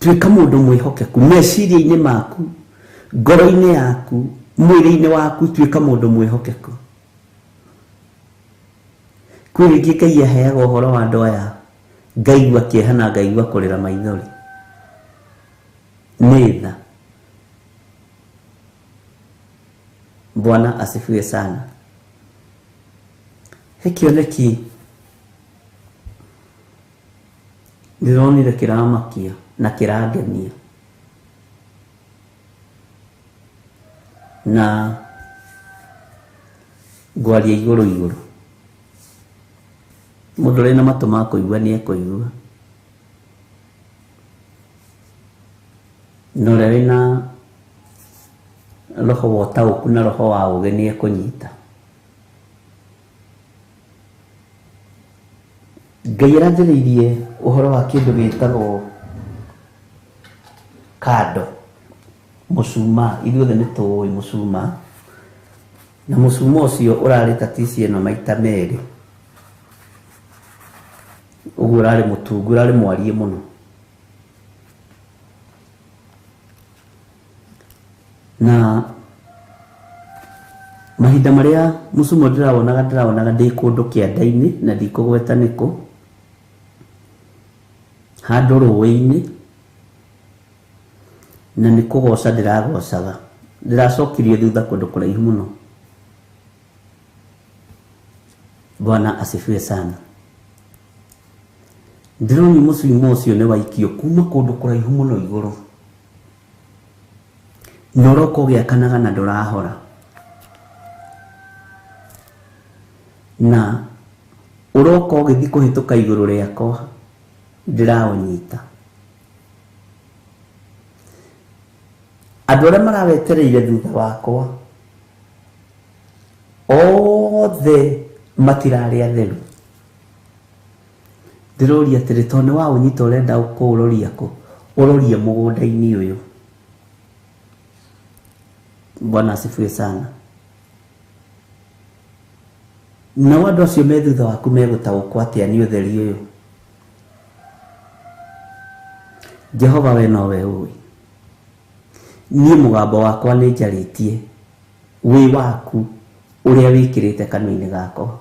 Tuĩka mũndũ mwĩhokeku meciria-inĩ maku, ngoro-inĩ yaku, mwĩrĩ-inĩ waku, tuĩka mũndũ mwĩhokeku. Kwĩ rĩngĩ Ngai aheaga ũhoro wa andũ aya, ngaigua kĩeha na ngaigua kũrĩra maithori. Nĩ tha. Bwana asifiwe sana. He kĩoneki ndĩronire kĩramakia na kĩrangenia. Na ngwaria igũrũ. Mũndũ ũrĩ na matũ ma kũigua nĩ ekũigua. Na ũrĩa wĩna roho wa ũtaũku na roho wa ũũgĩ nĩ ekũnyita. Ngai aranjĩrĩirie ũhoro wa kĩndũ gĩtagwo kando, mũcuma. Ithuothe nĩ tũĩ mũcuma, na mũcuma ũcio ũrarĩ tatici ĩno maita merĩ. Ũguo ũrarĩ mũtungu, ũrarĩ mwarie mũno. Na mahinda marĩa mũcuma ndĩrawonaga ndĩ kũndũ kĩanda-inĩ na ndikũgweta nĩkũ, handũ rũĩ-inĩ, na nĩ kũgoca ndĩragocaga. Ndĩracokirie thutha kũndũ kũraihu mũno. Bwana asifiwe sana. Ndĩroni mũcuma ũcio nĩ waikio kuma kũndũ kũraihu mũno igũrũ, na ũroka ũgĩakanaga na ndũrahora. Na ũroka ũgĩthiĩ kũhĩtũka igũrũ rĩakwa, ndĩraũnyita. Andũ arĩa marawetereire thutha wakwa othe matirarĩ atheru. Ndĩroria atĩrĩ, tondũ nĩ waũnyita ũrenda kũũroria kũ? Ũrorie mũgũnda-inĩ ũyũ. Bwana asifiwe sana. Na andũ acio me thutha waku megũtaũkwo atĩa nĩ ũtheri ũyũ? Jehova we nowe ũĩ. Niĩ mũgambo wakwa nĩ njarĩtie wĩ waku ũrĩa wĩkĩrĩte kanua-inĩ gakwa.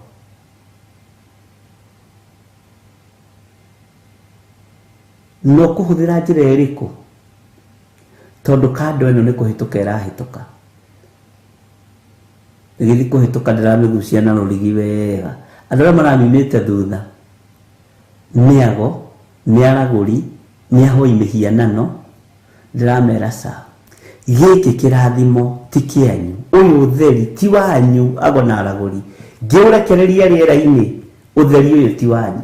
No kũhũthĩra njĩra ĩrĩkũ? Tondũ kando ĩno nĩ kũhĩtũka ĩrahĩtũka. Ĩgĩthiĩ kũhĩtũka ndĩramĩgucia na rũrigi wega. Andũ arĩa maramimĩte thutha, mĩago, mĩaragũri, mĩahoi mĩhianano, ndĩramera ca. Gĩkĩ kĩrathimo ti kĩanyu. Ũyũ ũtheri ti wanyu, ago na aragũri. Ngĩũrekereria rĩera-inĩ, ũtheri ũyũ ti wanyu.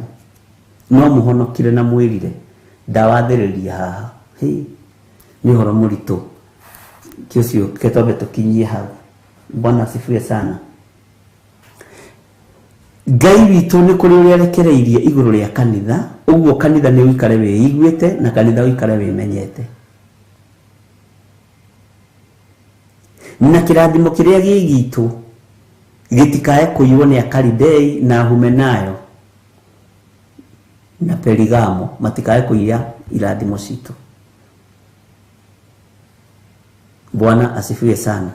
No mũhonokire na mwĩrire. Ndawathĩrĩria haha. Nĩ ũhoro mũritũ. Kĩũcio kĩtombe tũkinyie hau. Bwana asifiwe sana. Ngai witũ nĩ kũrĩ ũrĩa arekereirie igũrũ rĩa kanitha. Ũguo kanitha nĩ ũikare wĩiguĩte na kanitha ũikare wĩmenyete. Na kĩrathimo kĩrĩa gĩ gitũ gĩtikae kũiywo nĩ Akalidei na Humenayo na Perigamo. Matikae kũiya irathimo citũ. Bwana asifiwe sana.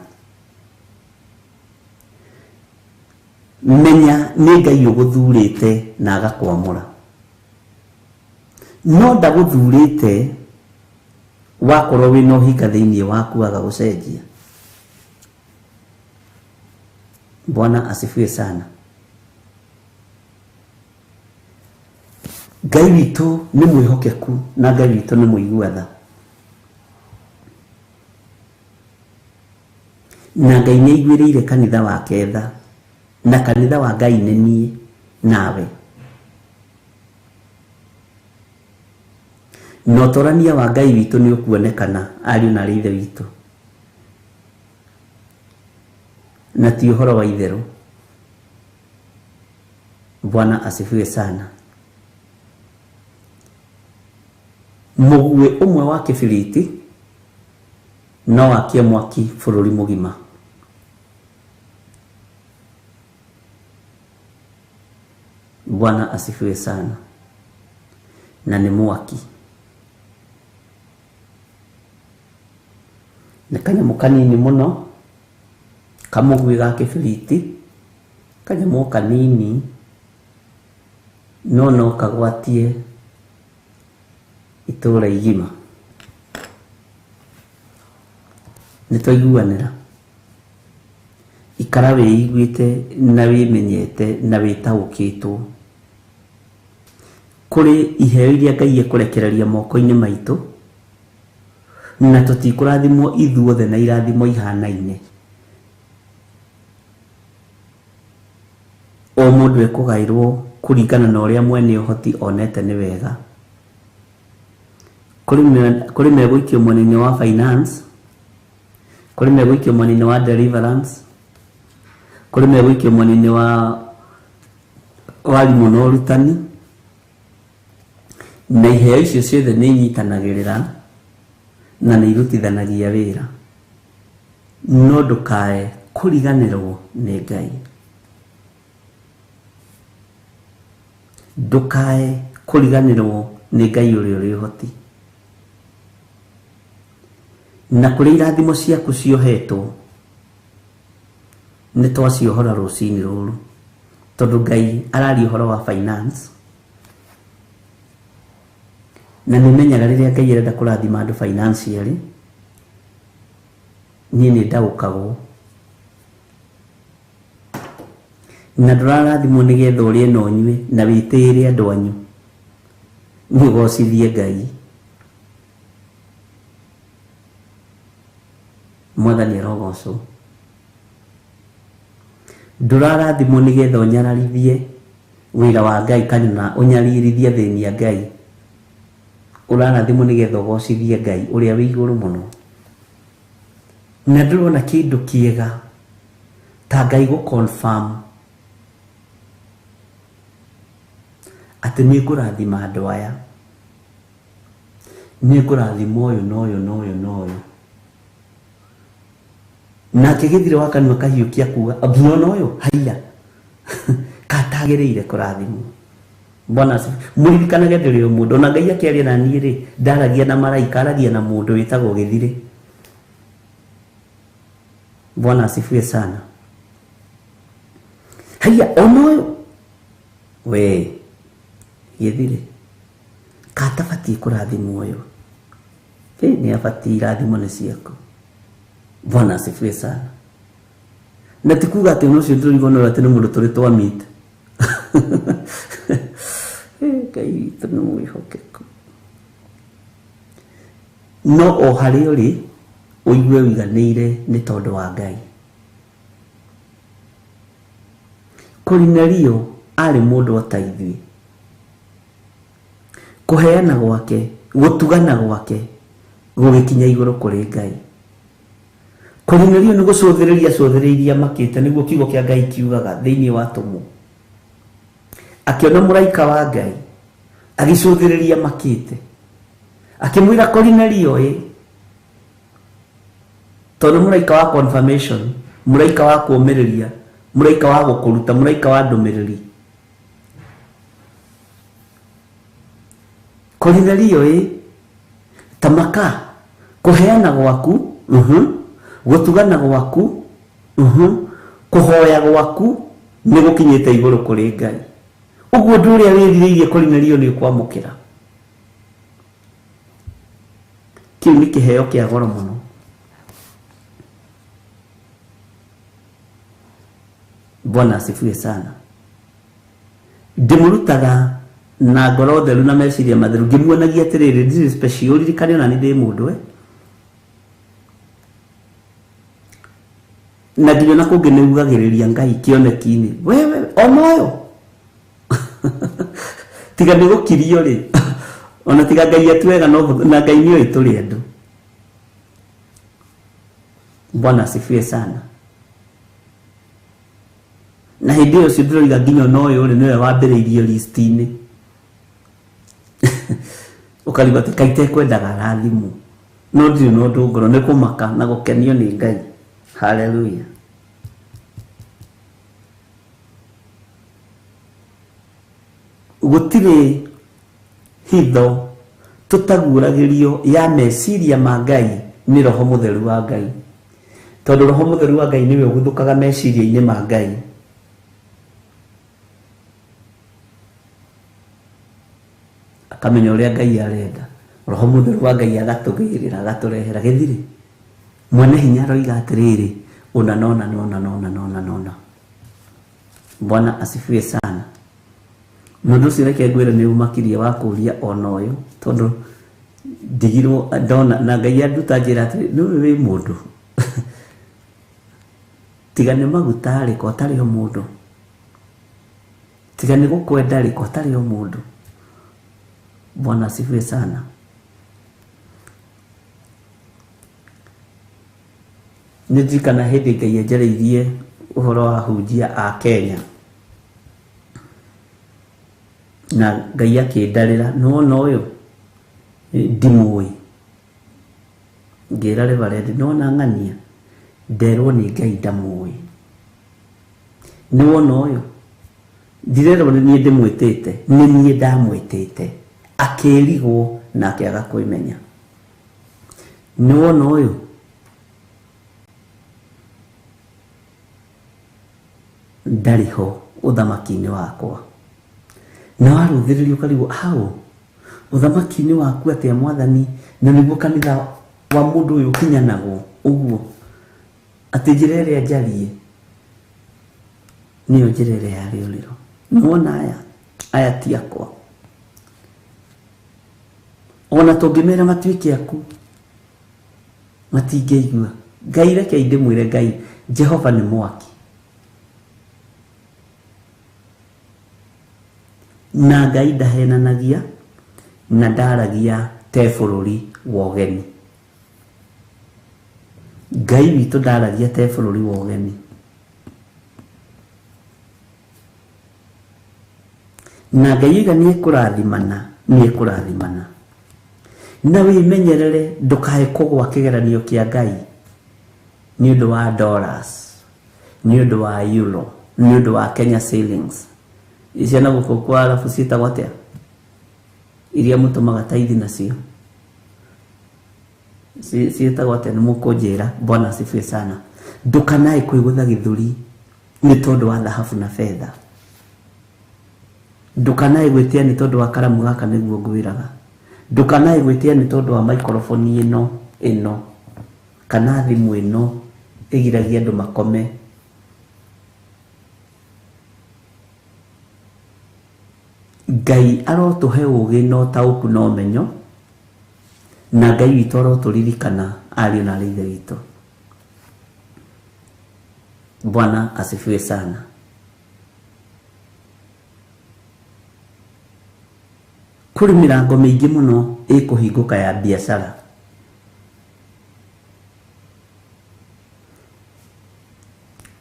Menya nĩ Ngai ũgũthurĩte na agakwamũra. No ndagũthurĩte wakorwo wina uhinga thiini waku agagucenjia. Bwana asifiwe sana. Ngai witũ nĩ mwĩhokeku na Ngai witũ nĩ mũigua tha. Na Ngai nĩ aiguĩrĩire kanitha wake tha, na kanitha wa Ngai nĩ niĩ nawe. Na ũtorania wa Ngai witũ nĩ ũkuonekana ariũ na aarĩ a Ithe witũ, na ti ũhoro wa itherũ. Bwana asifiwe sana. Mũguĩ ũmwe wa kĩbiriti no wakie mwaki bũrũri mũgima. Bwana asifiwe sana. Na nĩ mwaki. Nĩ kanyamũ kanini mũno, kamũguĩ ga kĩbiriti, kanyamũ kanini, no kagwatie itũra igima. Nĩtwaiguanĩra. Ikara wĩiguĩte na wĩmenyete na wĩtaũkĩtwo kũrĩ iheo iria Ngai ekũrekereria moko-inĩ maitũ, na tũtikũrathimwo ithuothe na irathimo ihanaine. O mũndũ ekũgaĩrwo kũringana na ũrĩa mwene ũhoti onete nĩ wega. Kũrĩ megũikio mwena-inĩ wa finance, kũrĩ megũikio mwena-inĩ wa deliverance, kũrĩ megũikio mwena-inĩ wa warimũ na ũrutani, na iheo icio ciothe nĩ inyitanagĩrĩra na nĩ irutithanagia wĩra. No ndũkae kũriganĩrwo nĩ Ngai. Ndũkae kũriganĩrwo nĩ Ngai ũrĩa ũrĩ ũhoti. Na kũrĩ irathimo ciaku ciohetwo, nĩ twaciohora rũcinĩ rũrũ, tondũ Ngai araria ũhoro wa finance. Na nĩmenyaga rĩrĩa Ngai arenda kũrathima andũ financially, niĩ nĩ ndaũkagwo. Na ndũrarathimwo nĩgetha ũrĩe na ũnyue na wĩtĩĩre andũ anyu, nĩũgocithie Ngai. Mwathani arogocwo. Ndũrarathimwo nĩgetha ũnyararithie wĩra wa Ngai kana ũnyaririthie thĩini ya Ngai. Ũrarathimwo nĩgetha ũgocithie Ngai ũrĩa wĩ igũrũ mũno. Na ndĩrona kĩndũ kĩega ta Ngai gũ-confirm atĩ nĩ ngũrathima andũ aya, nĩ ngũrathima ũyũ na ũyũ na ũyũ na ũyũ. Nake gĩthire wa kanua kahiũkia kuga abuna ũyũ haiya katagĩrĩire kũrathimwo. Bwana asifiwe. Mũririkanage ndĩrĩ o mũndũ, na Ngai akĩaria na niĩ rĩ, ndaragia na maraika, aragia na mũndũ wĩtagwo gĩthire. Bwana asifiwe sana. Haiya ona ũyũ we gĩthire katabatiĩ kũrathimwo ũyũ. Nĩ abatiĩ irathimo nĩ ciaku. Bwana asifiwe sana. Na tikuga atĩ ũcio tũrigona atĩ nĩ mũndũ tũrĩ twamĩte. Ngai witũ nĩ mwĩhokeku. No o harĩa ũrĩ ũigue ũiganĩire nĩ tondũ wa Ngai. Kornelio arĩ mũndũ o ta ithuĩ. Kũheana gwake, gũtugana gwake gũgĩkinya igũrũ kũrĩ Ngai. Kornelio nĩ gũcũthĩrĩria makĩte, nĩguo kiugo kĩa Ngai kiugaga thĩinĩ wa Tũmũ. Akĩona mũraika wa Ngai agĩcũthĩrĩria makĩte, akĩmwĩra Kornelio tondũ mũraika wa confirmation, mũraika wa kũũmĩrĩria, mũraika wa gũkũruta, mũraika wa ndũmĩrĩri. Kornelio tamaka kũheana gwaku, gũtugana gwaku, kũhoya gwaku nĩ gũkinyĩte igũrũ kũrĩ Ngai. Ũguo ũndũ ũrĩa wĩrirĩirie Kornelio nĩ ũkwamũkĩra. kiu ni kiheo kia goro muno. Bwana asifiwe sana. Ndimurutaga na ngoro theru na meciria matheru ngimuonagia atiriri ndiri special ririkane ona ni ndi mundu na nginya na kungi ni ugagiriria Ngai kioneki-ini wewe onoyo tiga ni gukirio ri ona tiga Ngai atwega no na Ngai ni oituri andu. Bwana asifiwe sana. Na hindi yo sidroiga nginya noyo ri niwe wambiriirio list-ini ukaliba tikaite kwendaga rathimu no ndio no ndungoro ni kumaka na gukenio ni Ngai. Hallelujah. Gutire hitho tutaguragirio ya meciria ma Ngai ni Roho Mutheru wa Ngai, tondu Roho Mutheru wa Ngai niwe uguthukaga meciria-ini ma Ngai. Akamenya uria Ngai arenda. Roho Mutheru wa Ngai agatugirira agaturehera githiri mwene hinya roiga atiriri una nona. Bwana asifiwe sana. Mundu sireke gwira ni umakiria wa kuria onoyo tondu digiro ndona na Ngai anduta njira atiri no we mundu tigane maguta ri ko tari o mundu, tigane gukwenda ri ko tari o mundu. Bwana asifiwe sana. Nijikana hindi Ngai enjereirie uhoro wa hunjia a Kenya na Ngai akindarira no uyu ndimui ngira Reverend no na ng'ania nderwo ni Ngai ndamui ni wona uyu ndirero ni ndimwitite ni nie ndamwitite akirigwo na akiaga kwimenya. Ni wona uyu ndariho uthamaki-ini wakwa na waruthiririo karibu hao uthamaki-ini waku atia Mwathani na niguo kanitha wa mundu uyu kinyanago uguo ati njira iria njarie niyo njira iria yari uriro. Nona aya ti akwa ona tungimera matuike aku matingeigua. Ngai reke ndimwire Ngai Jehova ni mwaki na Ngai ndahenanagia na ndaragia te bururi wa ugeni. Ngai witu ndaragia te bururi wa ugeni na Ngai iga ni ekurathimana na wimenyerere ndukae kugwa kigeranio kia Ngai ni undu wa dollars, ni undu wa euro, ni undu wa Kenya shillings isiana gukukwa alafu sita gwatea iria mutumaga taithi nacio sita gwatea ni mukunjira. Bwana asifiwe sana. Ndukanae kwigutha githuri ni tondu wa dhahabu na fedha. Ndukanae gwitia ni tondu wa karamu gaka niguo ngwiraga. Ndukanae gwitia ni tondu wa microphone ino kana thimu ino igiragia andu makome. Ngai arotuhe ugi no tauku no menyo na Ngai witu aroturirikana ari na rithe witu. Bwana asifiwe sana. Kuri mirango mingi muno ikuhinguka ya biashara.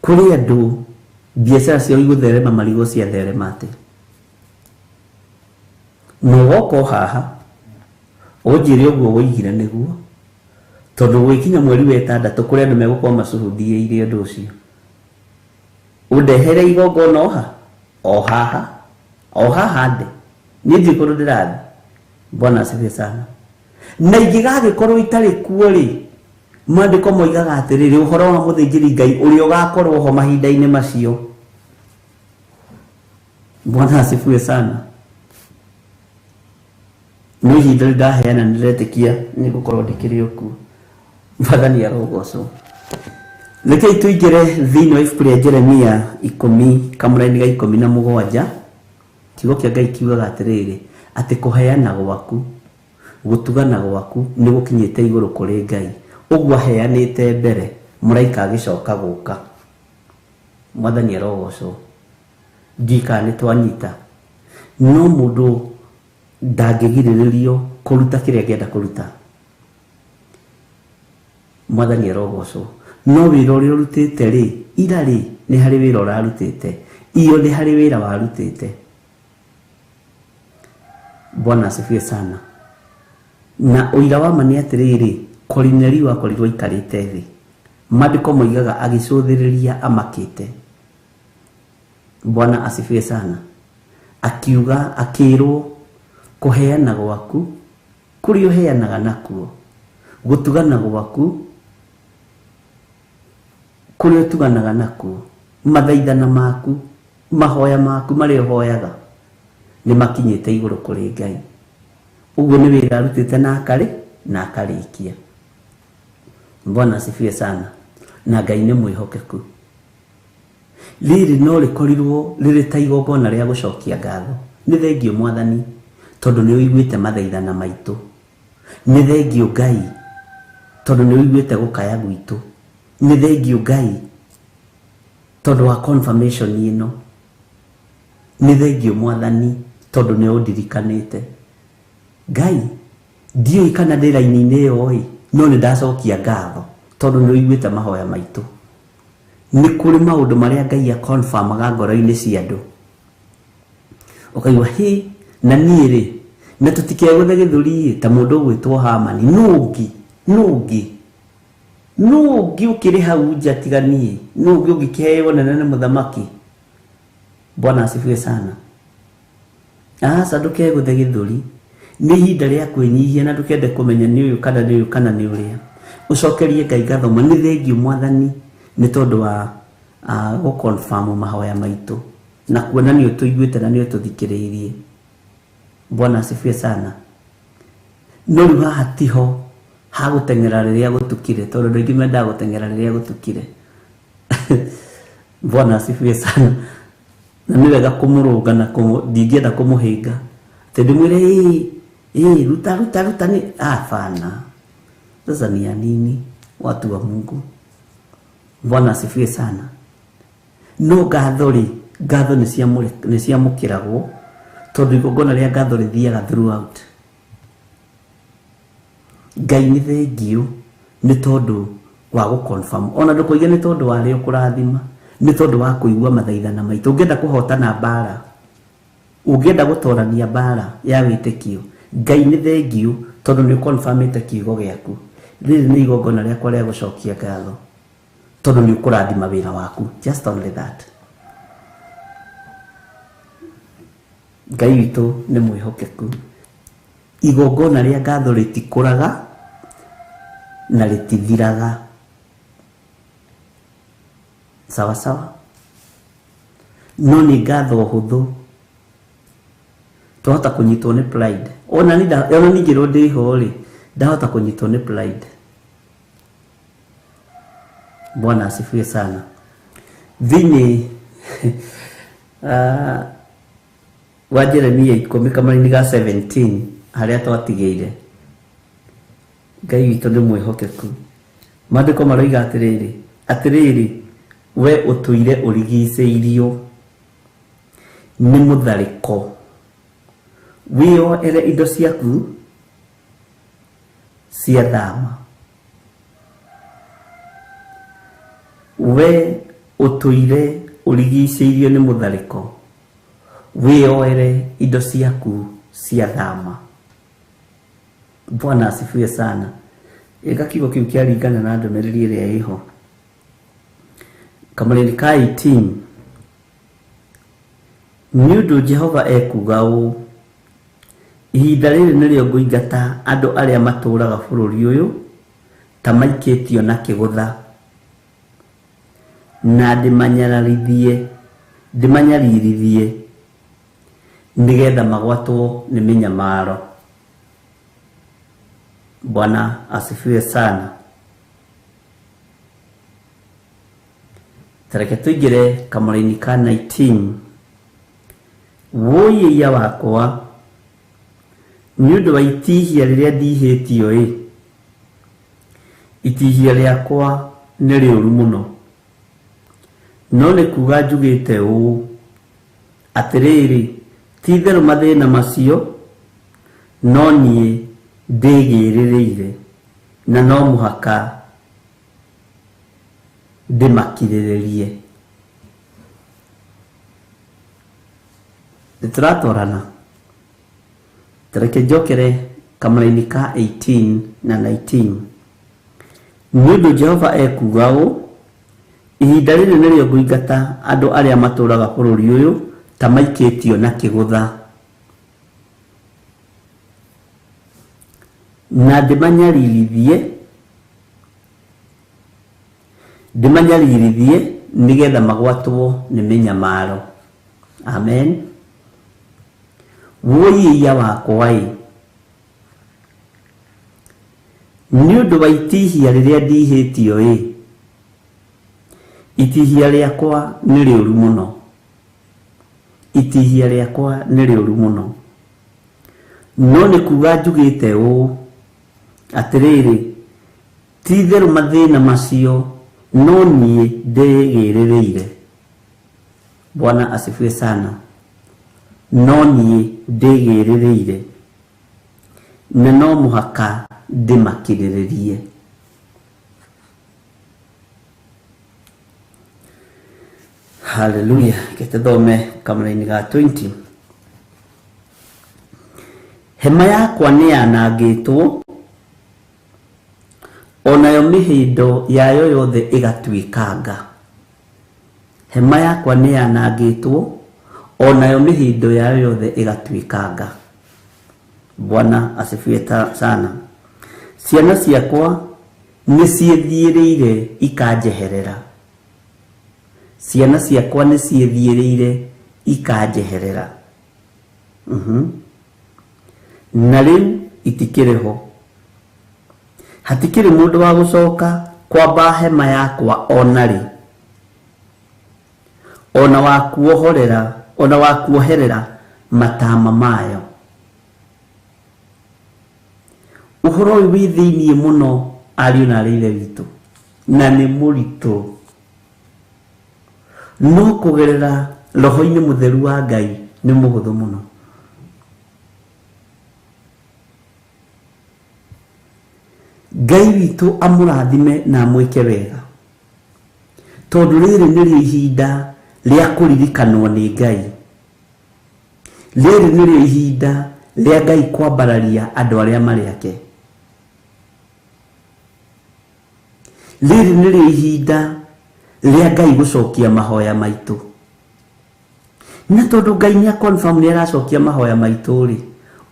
Kuri andu biashara cio igutherema marigo cia theremate. No woko haha ujire uguo woigire niguo tondu gwikinya mweri wa 6 kuri andu megukwa macuhudie ire undu ucio undehere igongona haha ndi ni ndikuru ndirathi. Bwana asifiwe sana. Na ingigagikorwo itari kuo ri mandiko moigaga atiriri uhoro wa muthingiri Ngai uri ugakorwo ho mahinda-ini macio. Bwana asifiwe sana. no ihinda ndaheana ndiretikia ni gukorwo ndikiri oku mwathani arogocwo. Reke tuingire thiini wa ibuku ria Jeremia 10 kamũraini ga 17 kiugo kia Ngai kiugaga atiriri ati kuheana gwaku gutugana gwaku ni gukinyite iguru kuri Ngai ugwa heanite mbere muraika agicoka guka. Mwathani arogocwo. Ndika ni twanyita no mundu ndangigiririo kuruta kiria ngenda kuruta. Mwathani arogocwo. No wira uria urutite ri ira ri ni hari wira urarutite iyo ni hari wira warutite. Bwana asifiwe sana. Na uira wa mani atiriri Kornelio akorirwo ikarite thi mandiko moigaga agicuthiriria amakite. Bwana asifiwe sana. Akiuga akirwo kuheana gwaku kuri uheanaga nakuo gutugana gwaku kuri utuganaga nakuo mathaithana maku mahoya maku mari uhoyaga ni makinyite iguru kuri Ngai. Uguo ni wira arutite na akarikia. Bwana asifiwe sana. Na Ngai ni mwihokeku. Riri no rikorirwo riri ta igongona ria gucokia ngatho. Ni thengio Mwathani tondu ni uiguite mathaithana maitu. Ni thengio Ngai tondu ni uiguite gukaya gwitu. Ni thengio Ngai tondu wa confirmation ino. Ni thengio Mwathani tondu ni undirikanite. Ngai ndiyo ikana ndira-ini yo no ni ndacokia ngatho tondu ni uiguite mahoya maitu. Ni kuri maundu maria Ngai ya confirm ngoro-ini cia andu. Ukaigua hi na niiri na tutikeguthe githuri ta mundu gwitwo Hamani nugi ukiri hau nja tiganie nugi ugikiheo nene muthamaki. Bwana asifiwe sana. Asa ndukeguthe githuri ni ihinda ria kwinyihia na ndukende kumenya ni uyu kana ni uria. Ucokerie Ngai ngatho ni thengio Mwathani ni tondu wa go confirm mahoya maitu na kuona ni utuiguite na ni ututhikiririe. Bwana asifiwe sana. No riu haha tiho ha guteng'era riria gutukire tondu ndu ngimenda guteng'era riria gutukire. Bwana asifiwe sana. Na ni wega kumurunga na ndingienda kumuhinga tondu mwire ruta ni afana. Sasa ni ya nini watu wa Mungu? Bwana asifiwe sana. No ngatho ni ciamukiragwo tondu igongona ria ngatho rithiaga throughout. Ngai ni thengio ni tondu wa gu confirm ona ndukuige ni tondu wa rio kurathima ni tondu wa kuigua mathaithana maitu. Ungenda kuhotana bara ungenda gutorania bara ya witikio Ngai ni thengio tondu ni confirmite kiugo giaku. Riri ni igongona riakwa ria gucokia ngatho tondu ni ukurathima wira waku. Just only that. Ngai witu ni mwihokeku. Igongona ria ngatho ritikuraga na ritithiraga. Sawa sawa. No ni ngatho huthu tuhota kunyitwo ni pride. Ona ni ngiro ndiho ri ndahota kunyitwo ni pride. Bwana asifiwe sana. Thini wa Jeremia 10 kamũraini ga 17 haria twatigeire. Ngai witu ni mwihokeku. Mandiko maroiga atiriri we utuire urigiceirio ni muthariko wio ere indo ciaku cia thama. We utuire urigiceirio ni muthariko wio ere indo ciaku cia thama. Bwana asifiwe sana. Ega kigo kiu kiaringana na ndomereri iria iho kamũraini ka 18 niundu Jehova ekuga ũũ ihinda rĩrĩ nĩrĩo ngũingata andũ arĩa matũũraga bũrũri ũyũ ta maikĩtio na kĩgũtha na ndĩmanyarithie nĩgetha magwatwo nĩ mĩnyamaro. Bwana asifiwe sana. Tareke tugire kamaraini ka 19. Woye ya wakwa nyundo wa itihia riria ndihetio itihia riakwa ni riuru muno, no ni kuga njugite atiriri ti theru mathina macio, no nie ndigirireire na no muhaka ndimakirirerie. Nituratorana. Tareke jokere kamaraini ka 18 na 19. Nyundo Jehova ekuga ihinda riri nirio nguingata andu aria maturaga bururi uyu ta maikitio na kigutha, na ndimanyarithie nigetha magwatwo ni minyamaro. Amen. Woyiya wakwa niundu wa itihia riria ndihetio itihia riakwa ni riuru muno, itihia riakwa ni riuru muno, no ni kuga njugite atiriri ti theru mathina macio, no nie ndigirireire. Bwana asifiwe sana. No nie ndigirireire na no muhaka ndimakirirerie. Hallelujah. Ketethome kamaraini ga 20. Hema yakwa ni yanangitwo, onayo mihindo yayo yothe igatwikanga. Hema yakwa ni yanangitwo, onayo mihindo yayo yothe igatwikanga. Bwana asifiwe sana. Ciana ciakwa ni ciethiĩrĩire ikanjeherera. Ciana ciakwa ni ciethiĩrĩire ikanjeherera. Na rĩu itikĩrĩho. Hatikĩrĩ mũndũ wa gũcoka kwamba hema yakwa onarĩ, ona wa kuoherera matama mayo. Uhoro ũyũ wĩ thĩiniĩ mũno ariũ na arĩ ithe witũ, na nĩ mũritũ, no kũgerera roho-inĩ mũtheru wa Ngai nĩ mũhũthũ mũno. Ngai witũ amũrathime na amwĩke wega, tondũ rĩrĩ nĩrĩo ihinda rĩa kũririkanwo nĩ Ngai. Rĩrĩ nĩrĩo ihinda rĩa Ngai kwambararia andũ arĩa marĩ ake. Rĩrĩ nĩrĩo ihinda rĩa Ngai gũcokia mahoya maitũ. Na tondũ Ngai nĩ confirm nĩ aracokia mahoya maitũ rĩ,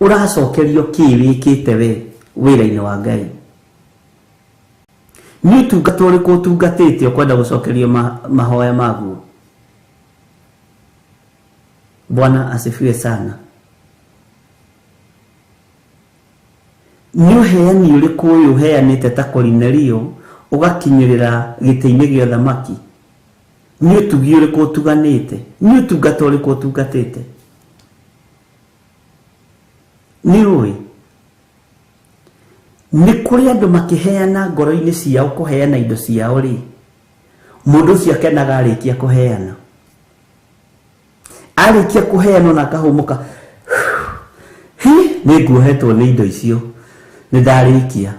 ũracokerio kĩ wĩkĩte we wĩra-inĩ wa Ngai? Nĩ ũtungata ũrĩkũ ũtungatĩte ũkwenda gũcokerio mahoya maguo? Bwana asifiwe sana. Nĩ ũheani ũrĩkũ ũyũ ũheanĩte ta Kornelio ũgakinyĩrĩra gĩtĩ-inĩ gĩa ũthamaki? Nĩ ũtugi ũrĩkũ ũtuganĩte? Nĩ ũtungata ũrĩkũ ũtungatĩte? Nĩ ũĩ nĩ kũrĩ andũ makĩheana ngoro-inĩ ciao kũheana indo ciao rĩ, mũndũ ũcio akenaga arĩkia kũheana. Arĩkia kũheana na akahũmũka, nĩ nguohetwo nĩ indo icio, nĩ ndarĩkia.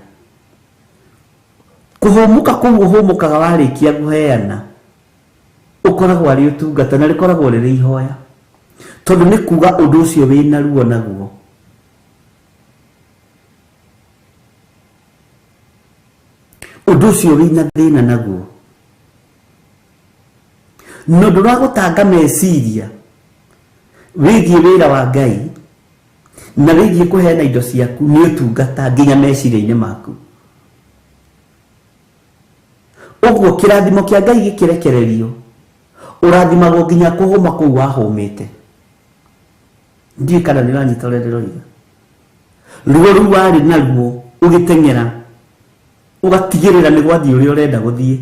Kũhũmũka kũu ũhũmũkaga warĩkia kũheana ũkoragwo arĩ ũtungata, na rĩkoragwo rĩrĩ ihoya, tondũ nĩ kuga ũndũ ũcio wĩna ruo naguo. Ũndũ ũcio wĩna thĩna naguo, no ndũragũtanga meciria wĩgiĩ wĩra wa Ngai na wĩgiĩ kũheana indo ciaku nĩ ũtungata nginya meciria-inĩ maku. Ũguo kĩrathimo kĩa Ngai gĩkĩrekererio, ũrathimagwo nginya kũhũma kũu wahũmĩte. Ndiũĩ kana nĩ ũranyita ũrĩa ndĩroiga. Ruo rũu warĩ naruo ugitengera ugatigirira ni gwathi uri urenda guthie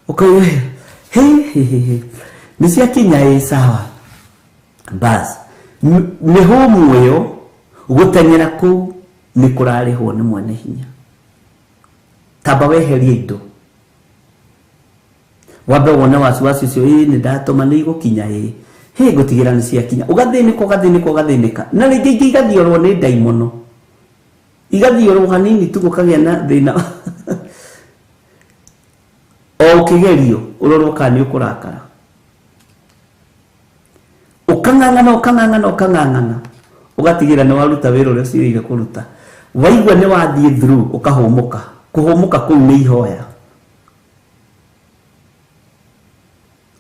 okay he ni cia kinya sawa bas ni homu yo gutengera ku ni kurarihwo ni mwene hinya tamba weherie indo wabe wona wasiwasi ucio ni ndatoma ni gukinya he gutigira ni cia kinya ugathinika na ringi igathiorwo ni daimono igathiorwo hanini tu gukagia na thina o kigerio urorwo kani ukurakara ukangangana ugatigira ni waruta wira uria ucirire kuruta waigwa ni wathie through kuhumuka kuu ni ihoya.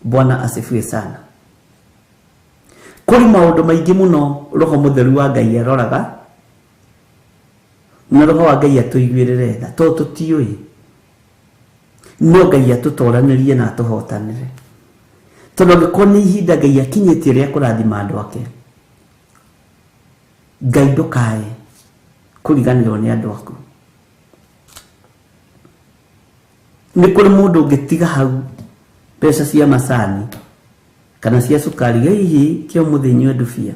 Bwana asifiwe sana. Kuri maundu maingi muno roho mutheru wa Ngai aroraga na roho wa Ngai atuiguirire tha to tutiui no Ngai atutoranirie na atuhotanire tondu ngiko ni ihinda Ngai akinyitie ria kurathima andu ake. Ngai ndukae kuriganirwo ni andu aku. Ni kuri mundu ngitiga hau pesa cia masani kana cia sukari gaihi kio muthinyu ndufia.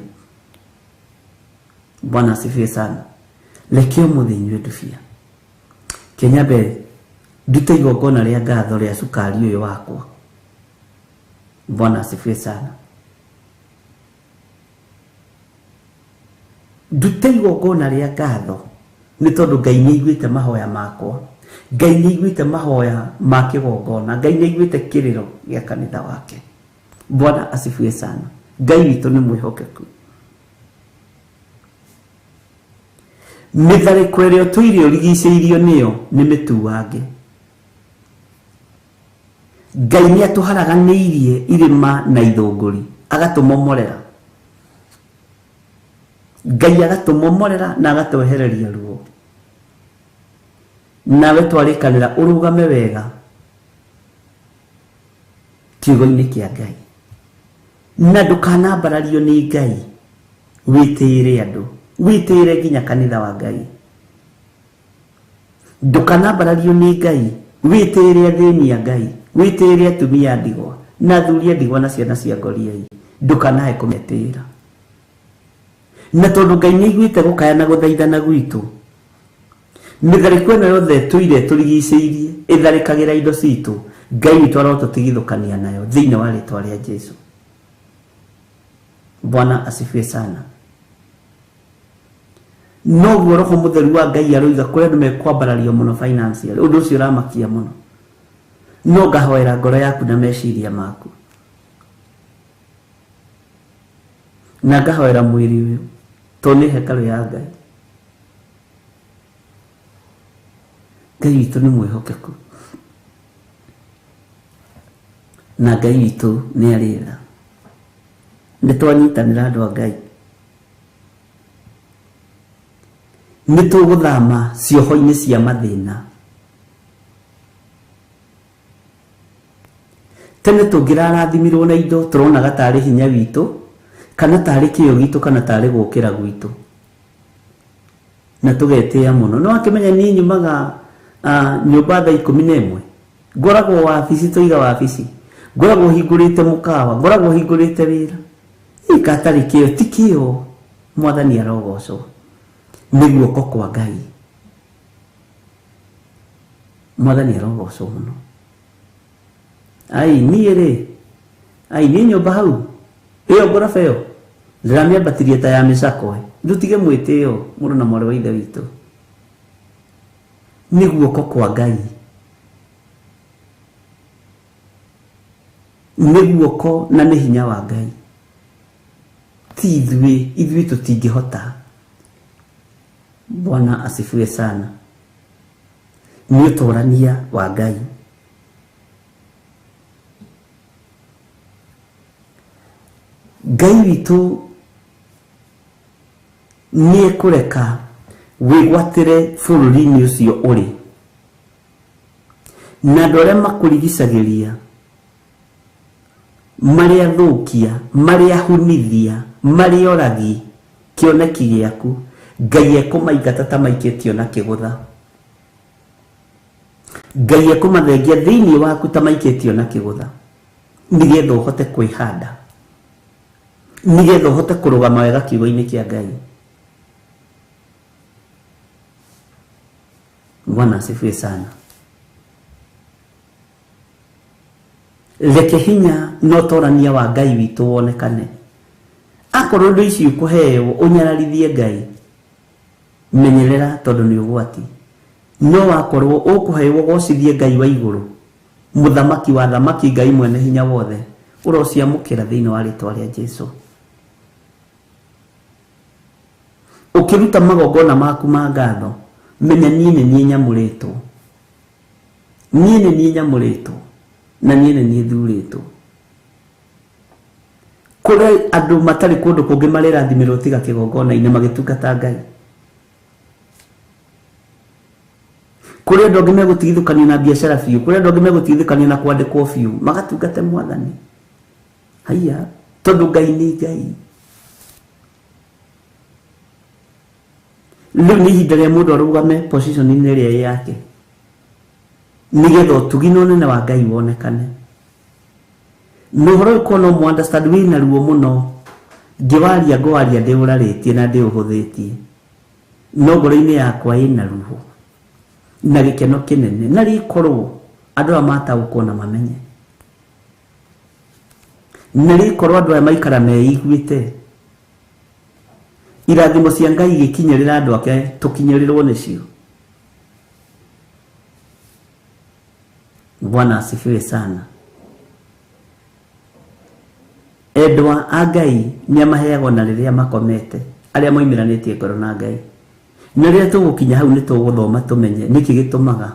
Bwana asifiwe sana. Lekio muthinyu ndufia Kenya be ndute igongona ria ngatho ria sukari uyu wakwa. Bwana asifiwe sana. Ndute igongona ria ngatho ni tondu Ngai ni aiguite mahoya makwa. Ngai ni aiguite mahoya ma kigongona. Ngai ni aiguite kiriro gia kanitha wake. Bwana asifiwe sana. Ngai witu ni mwihokeku. Mithariko iria tuirio rigiceirio niyo ni mituange. Ngai ni atuharaganiirie irima na ithunguri agatumomorera. Ngai agatumomorera na agatuehereria ruo. Nawe twarikanira urugame wega kiugo-ini kia Ngai na ndukanambarario ni Ngai. Witire andu, witire nginya kanitha wa Ngai. Ndukanambarario ni Ngai, witire athini a Ngai, witire atumia ndigwa na athuri a ndigwa na ciana cia ngoriai. Ndukanae kumetira na tondu Ngai ni aiguite gukaya na guthaithana gwitu. Mithariko ino yothe tuire turigiceirie itharikagira indo citu Ngai witu arotutigithukania nayo thiini wa ritwa ria Jesu. Bwana asifiwe sana. No roho mutheru wa Ngai aroiga kuri andu mekwambarario muno financial undu ucio uramakia muno. No ngahoera ngoro yaku na meciria maku na ngahoera mwiri uyu to ni hekalu ya Ngai. Ngai witu ni mwihokeku na Ngai witu ni arira. Nitwanyitanira andu a Ngai, nituguthama cioho-ini cia mathina. Tene tungirarathimirwo na indo turonaga tari hinya witu kana tari kio gitu kana tari gukira gwitu na tugetia muno. No akimenya ni nyumaga nyumba thaa 11 ngoragwo wabici tuiga wabici ngoragwo hingurite mukawa ngoragwo hingurite wira ikatari kio tikio mwathani arogocwo ni guoko kwa Ngai. Mwathani arogocwo muno. Ai ni nyumba hau iyo ngoroba iyo ndiramĩambatirie ta ya mĩcakwe ndutige mwĩtĩo mũndũ na mwarĩ wa ithe witũ. Nĩ guoko kwa Ngai, nĩ guoko na nĩ hinya wa Ngai. Ti ithuĩ tũtingĩhota. Bwana asifiwe sana. Nĩ ũtũrania wa Ngai. Ngai witu ni ekureka wigwatire bururi-ini ucio uri na andu aria makurigicagiria maria thukia maria hunithia maria oragi kioneki giaku Ngai ekumaingata ta maikĩtio na kĩgũtha. Ngai ekumathengia thĩinĩ waku ta maikĩtio na kĩgũtha, nĩgetha ũhote kwĩhanda, nĩgetha ũhote kũrũgama wega kiugo-inĩ kĩa Ngai. Bwana asifiwe sana. Reke hinya no torania wa Ngai witũ wonekane. Akorwo ndũ ici ũkũheo ũnyararithie Ngai, menyerera tondũ nĩ ũgwati. No wakorwo ũkũheo ũgocithie Ngai wa igũrũ, mũthamaki wa thamaki, Ngai mwene hinya wothe, ũrociamũkĩra thĩinĩ wa rĩtwa rĩa Jesũ. Ũkĩruta magongona maku ma ngatho, menya niĩ nĩ niĩ nyamũrĩtwo, niĩ nĩ niĩ nyamũrĩtwo, na niĩ nĩ niĩ thurĩtwo. Kũrĩ andũ matarĩ kũndũ kũngĩ marĩrathimirwo tiga kĩgongona-inĩ magĩtungata Ngai. Kũrĩ andũ angĩ megũtigithũkanio na biacara biũ, kũrĩ andũ angĩ megũtigithũkanio na kwandĩkwo biũ, magatungate Mwathani. Haiya, tondũ Ngai nĩ Ngai. Rĩu nĩ ihinda rĩa mũndũ arũgame position-inĩ ĩrĩa yake, nĩgetha ũtugi na ũnene wa Ngai wonekane. Na ũhoro ũkorwo no mũunderstand wĩna ruo mũno, ngĩwaria ngwaria ndĩũrarĩtie na ndĩũhũthĩtie, no ngoro-inĩ yakwa ĩna ruo na gĩkeno kĩnene, na rĩkorwo andũ arĩa mataũkwo na mamenye, na rĩkorwo andũ arĩa maikara meiguĩte, irathimo cia Ngai igĩkinyĩrĩra andũ ake tũkinyĩrĩrwo nĩcio. Bwana asifiwe sana. Endwa a Ngai nĩamaheagwo na rĩrĩa makomete, arĩa moimĩranĩtie ngoro na Ngai. Na rĩrĩa tũgũkinya hau nĩtũgũthoma tũmenye nĩkĩ gĩtũmaga.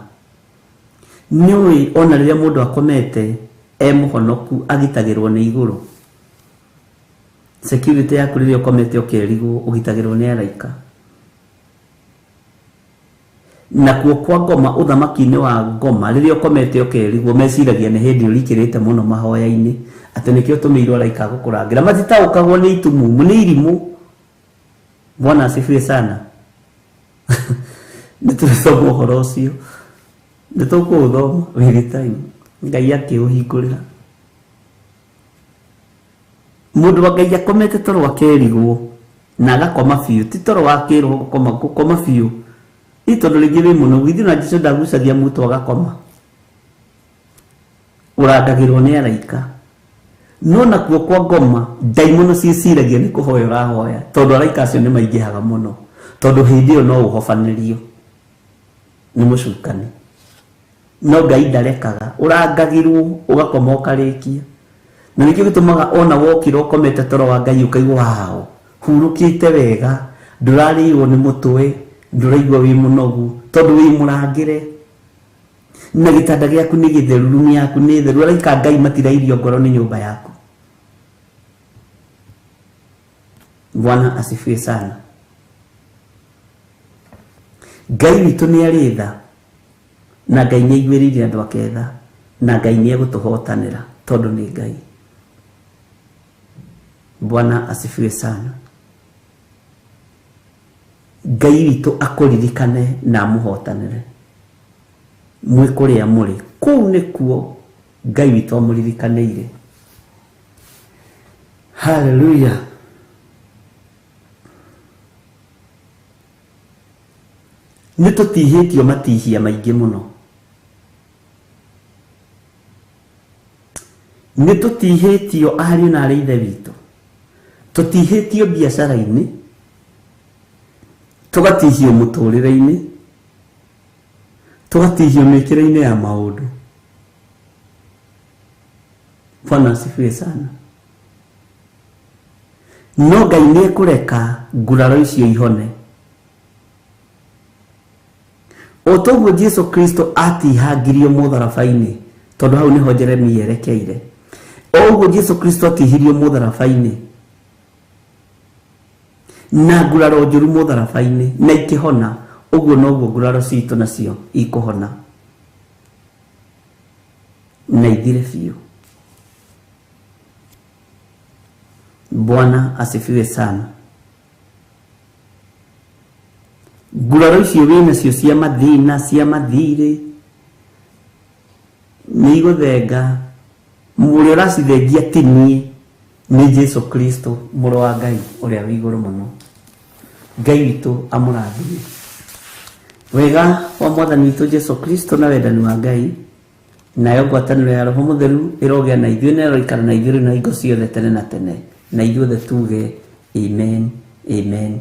Nĩũĩ ona rĩrĩa mũndũ akomete mũhonoku agitagĩrwo nĩ igũrũ. Security yaku rĩrĩa ũkomete ũkerigwo ũgitagĩrwo nĩ araika. Nakuo kwa ngoma, ũthamaki-inĩ wa ngoma, rĩrĩa ũkomete ũkerigwo meciragia nĩ hĩndĩ ũrikĩrĩte mũno mahoya-inĩ, atĩ nĩkĩo ũtũmĩirwo araika gũkũrangĩra. Matitaũkagwo nĩ itumumu, nĩ irimũ. Bwana asifiwe sana. Nĩtũrĩthoma ũhoro ũcio, nĩtũkũũthoma with time, Ngai akĩũhingũrĩra. Mũndũ wa Ngai akomete toro akerigwo na agakoma biũ, ti toro wakĩrwo gũkoma biũ. Nĩ tondũ rĩngĩ wĩ mũno, githĩ na Jesũ ndagucagia mũtwe agakoma, ũrangagĩrwo nĩ araika. No nakuo kwa ngoma, ndaimono ciĩciragia nĩ kũhoya ũrahoya, tondũ araika acio nĩ maingĩhaga mũno, tondũ hĩndĩ ĩyo no ũhobanĩrio nĩ mũcukani. No Ngai ndarekaga, ũrangagĩrwo ũgakoma ũkarĩkia. Na nĩkĩo gĩtũmaga ona wokĩra ũkomete toro wa Ngai ũkaigua wao, hurũkĩte wega, ndũrarĩirwo nĩ mũtwe, ndũraigua wĩ mũnogu, tondũ wĩ mũrangĩre. Na gĩtanda gĩaku nĩ gĩtheru, rumu yaku nĩ theru, araika Ngai matirairio ngoro nĩ nyũmba yaku. Bwana asifiwe sana. Ngai witũ nĩ arĩ tha, na Ngai nĩ aiguĩrĩire andũ ake tha, na Ngai nĩ egũtũhotanĩra tondũ nĩ Ngai. Bwana asifiwe sana. Ngai witũ akũririkane na amũhotanĩre. Mwĩ kũrĩa mũrĩ, kũu nĩkuo Ngai witũ amũririkanĩire. Hallelujah. Nĩtũtihĩtio matihia maingĩ mũno. Nĩtũtihĩtio ariũ na arĩ ithe witũ. Tũtihĩtio biacara-inĩ, tũgatihio mũtũrĩre-inĩ, tũgatihio mĩkĩre-inĩ ya maũndũ. Bwana asifiwe sana. No Ngai nĩ ekũreka nguraro icio ihone. O toguo Jesũ Kristo atihangirio mũtharaba-inĩ, tondũ hau nĩho Jeremia erekeire. O ũguo Jesũ Kristo atihirio mũtharaba-inĩ, na nguraro njũru mũtharaba-inĩ, na ikĩhona, ũguo noguo nguraro citũ nacio ikũhona na ithire biũ. Bwana asifiwe sana. nguraro icio wina cio cia mathina cia mathire ni iguthenga muri uracithengia tinie ni Jesu Kristo muro wa Ngai uria wi iguru muno. Ngai witu amurathime. Wega wa mwathani witu Jesu Kristo na wendani wa Ngai nayo ngwatanĩro ya Roho Mũtheru ĩrogĩa na ithuĩ na ĩroikara na ithuĩ na hingo ciothe tene na tene, na ithuothe tuge amen, amen.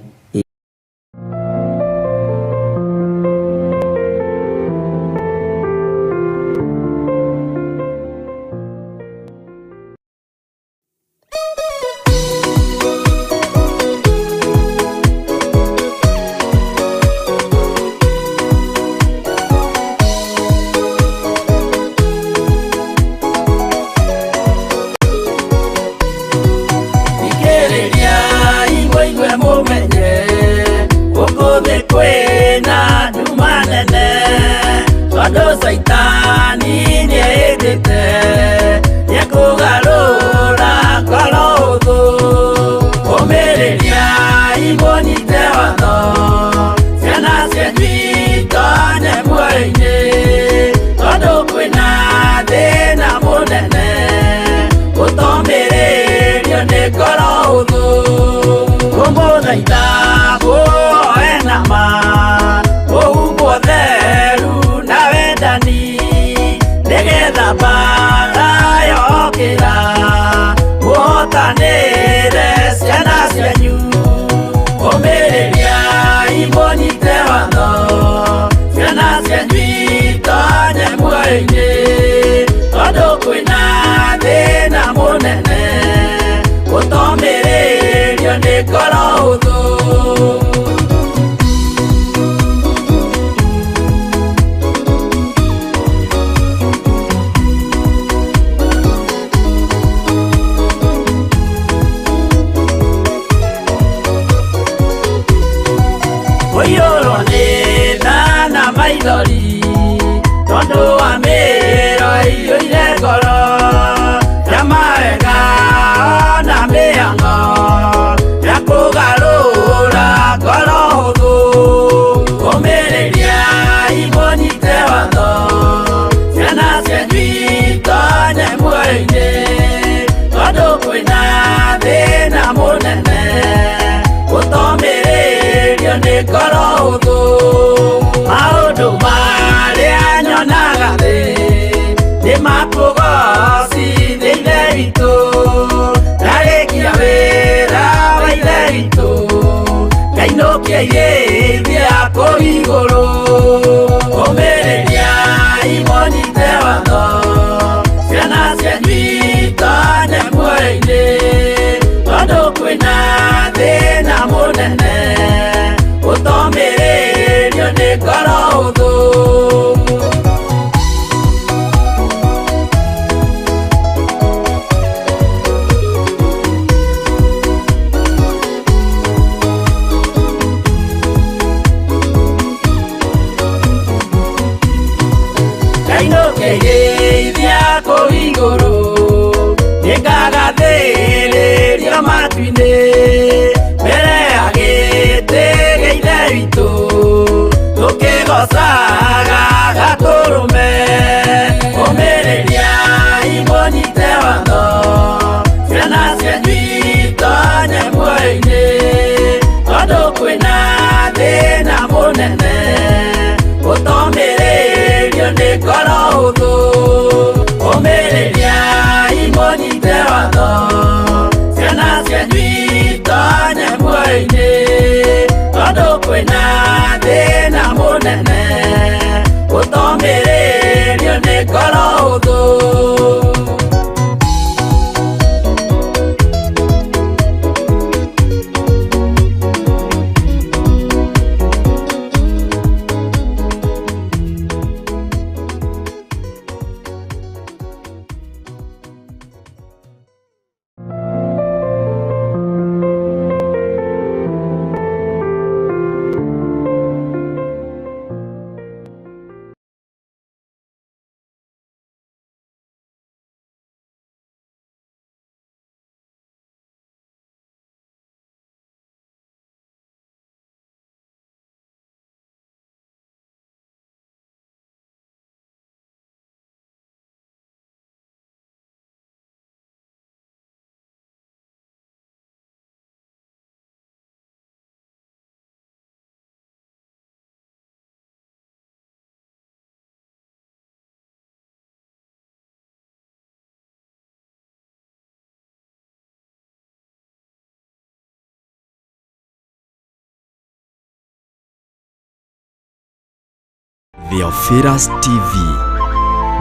Theophilus TV,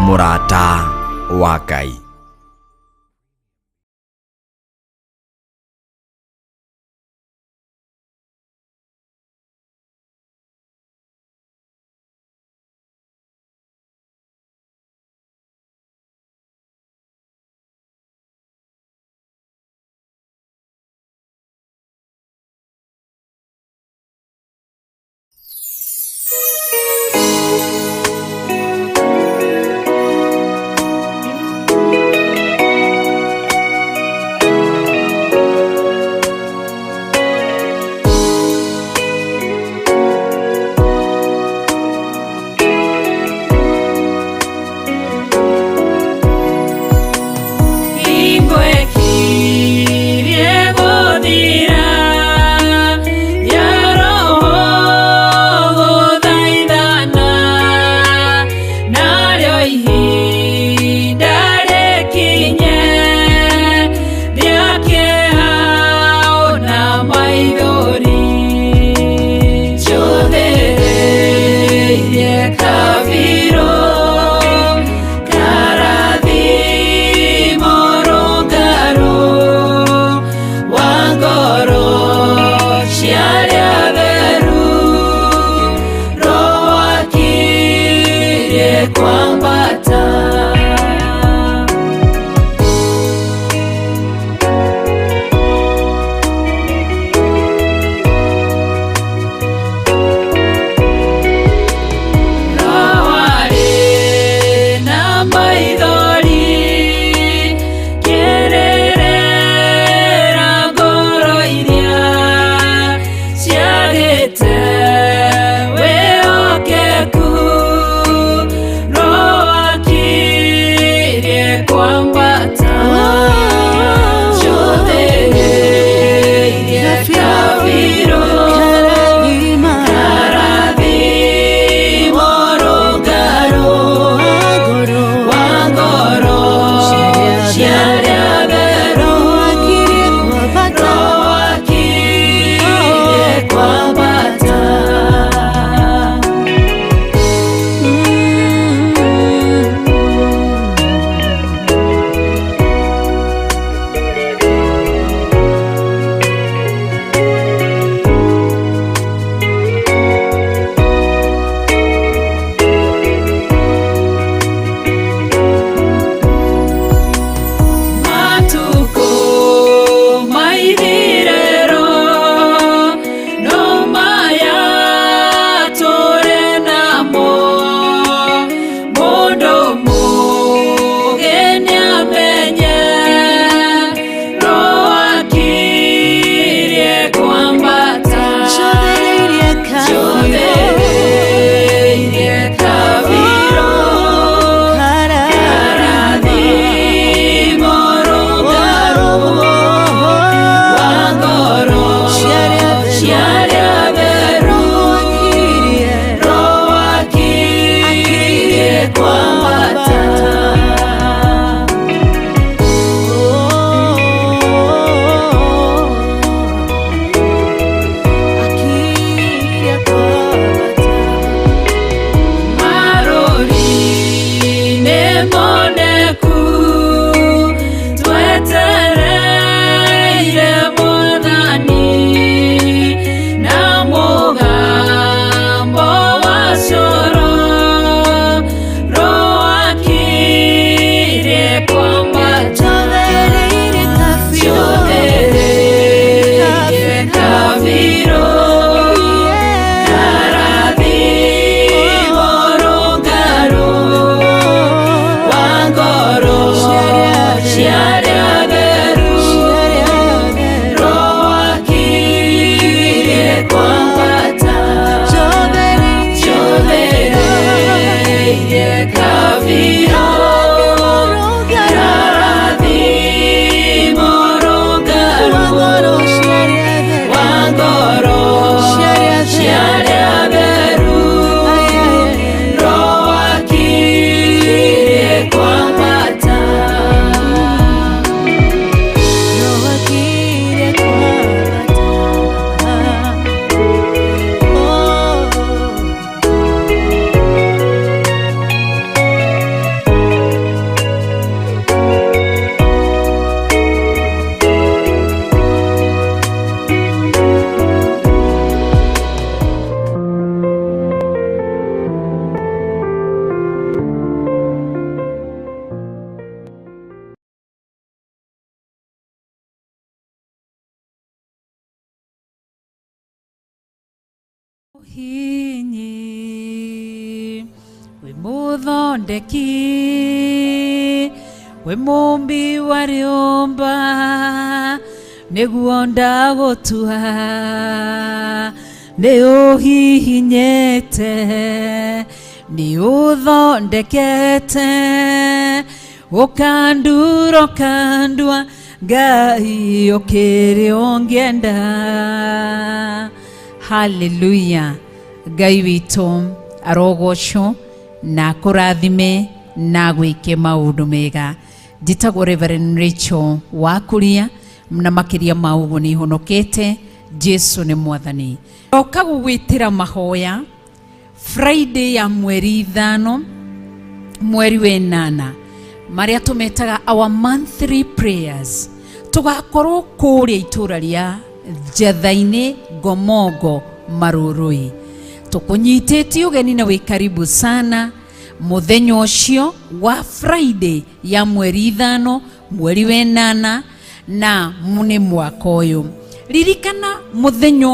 mũrata wa Ngai. hinyi, we muthondeki, we mumbi wa riumba, niguo ndagutua, ni uhihinyete, ni uthondekete, ukandura ukandua, Ngai ukiri ungienda. Hallelujah. Ngai witu arogocwo na kurathime na gwike maundu mega. Njitagwo Reverend Rachel wa Kuria, na makiria maugu ni honokete. Jesu ni mwathani. Oka gugwitira mahoya Friday ya mweri 5 mweri wa 8 maria tumetaga our monthly prayers. Tugakorwo kuria itura ria Njathaini Gomogo Marurui. Tukunyititi ugeni na wi karibu sana muthenya ucio wa Friday ya mweri 5 mweri wa 8 na mune mwaka uyu. Ririkana muthenya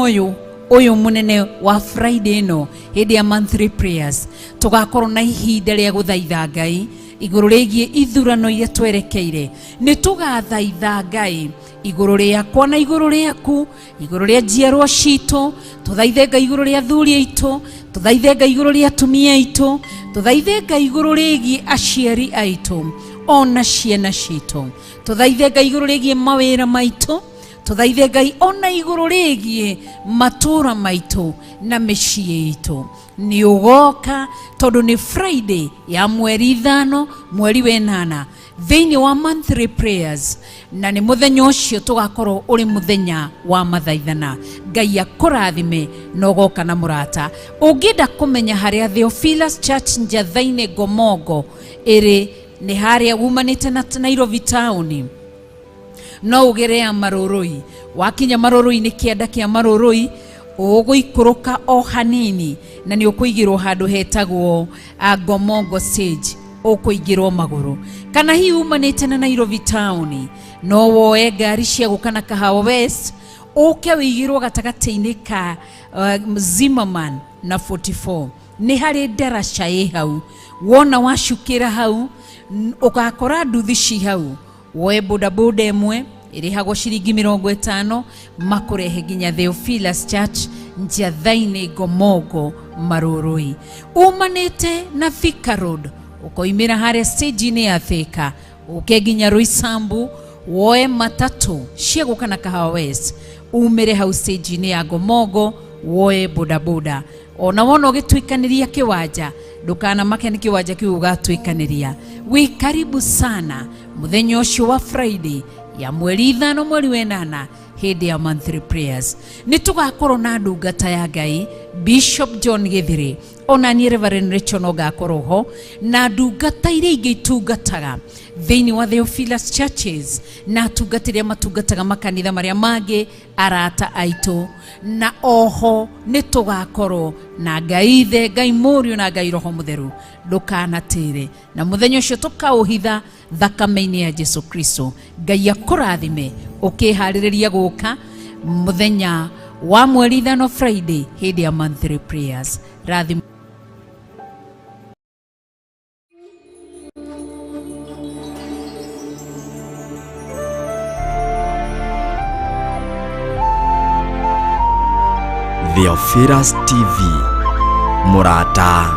uyu munene wa Friday no hindi ya monthly prayers tugakorwo na ihinda ria guthaitha Ngai iguru rigie ithurano iria twerekeire. Ni tugathaitha Ngai iguru riakwa na iguru riaku, iguru ria njiarwa citu, tuthaithe Ngai iguru ria athuri aitu, tuthaithe Ngai iguru ria atumia aitu, tuthaithe Ngai iguru rigie aciari aitu ona ciana citu, tuthaithe Ngai iguru rigie mawira maitu, tuthaithe Ngai ona iguru rigie matura maitu na micii itu. Ni ugoka tondu ni Friday ya mweri 5 mweri wa 8 thiini wa monthly prayers, na ni muthenya ucio tugakorwo uri muthenya wa mathaithana. Ngai akurathime na ugoka na murata. Ungida kumenya haria Theophilus Church Njathaini Gomogo iri ni haria umanite na Nairobi town, no ugerea Marurui. Wakinya Marurui ni kianda kia Marurui, uguikuruka o hanini na ni ukuigirwo handu hetagwo Gomogo stage, ukuigirwo maguru. Kana hi umanite na Nairobi town, no woe ngari cia gukana Kahawa West, uke wigirwo gatagati-ini ka Zimmerman na 44. Ni hari ndaraca i hau. Wona wacukira hau ukakora nduthi ci hau, woe bodaboda emwe irihagwo ciringi 50 makurehe nginya Theophilus Church Njathaini Gomogo Marurui. Umanite na Thika Road, ukoimira haria stage ni ya Thika, ukeginya Roysambu, woe matatu cia gukana Kahawa West, umire hau stage ni ya Gomogo, woe bodaboda. Ona wona ugitwikaniria kiwanja, ndukana make ni kiwanja kiu ugatwikaniria. Wi karibu sana muthenya ucio wa Friday ya mweri 5 mweri wa 8 hindi ya monthly prayers. Ni tugakorwo na ndungata ya Ngai Bishop John Githiri, ona ni Reverend Rachel no gakorwo ho, na ndungata iria ingĩ itungataga thiini wa Theophilus Churches, na tungatiria matungataga makanitha maria mangĩ arata aitu. Na oho ni tugakorwo na Ngai Ithe, Ngai Mũriũ na Ngai Roho Mũtheru. Ndukanatire na muthenya ucio tukauhitha thakame-ini ya Jesu Kristo. Ngai akurathime ukihaririria guka muthenya wa mweri 5 Friday hindi ya monthly prayers. Rathim Theophilus TV, murata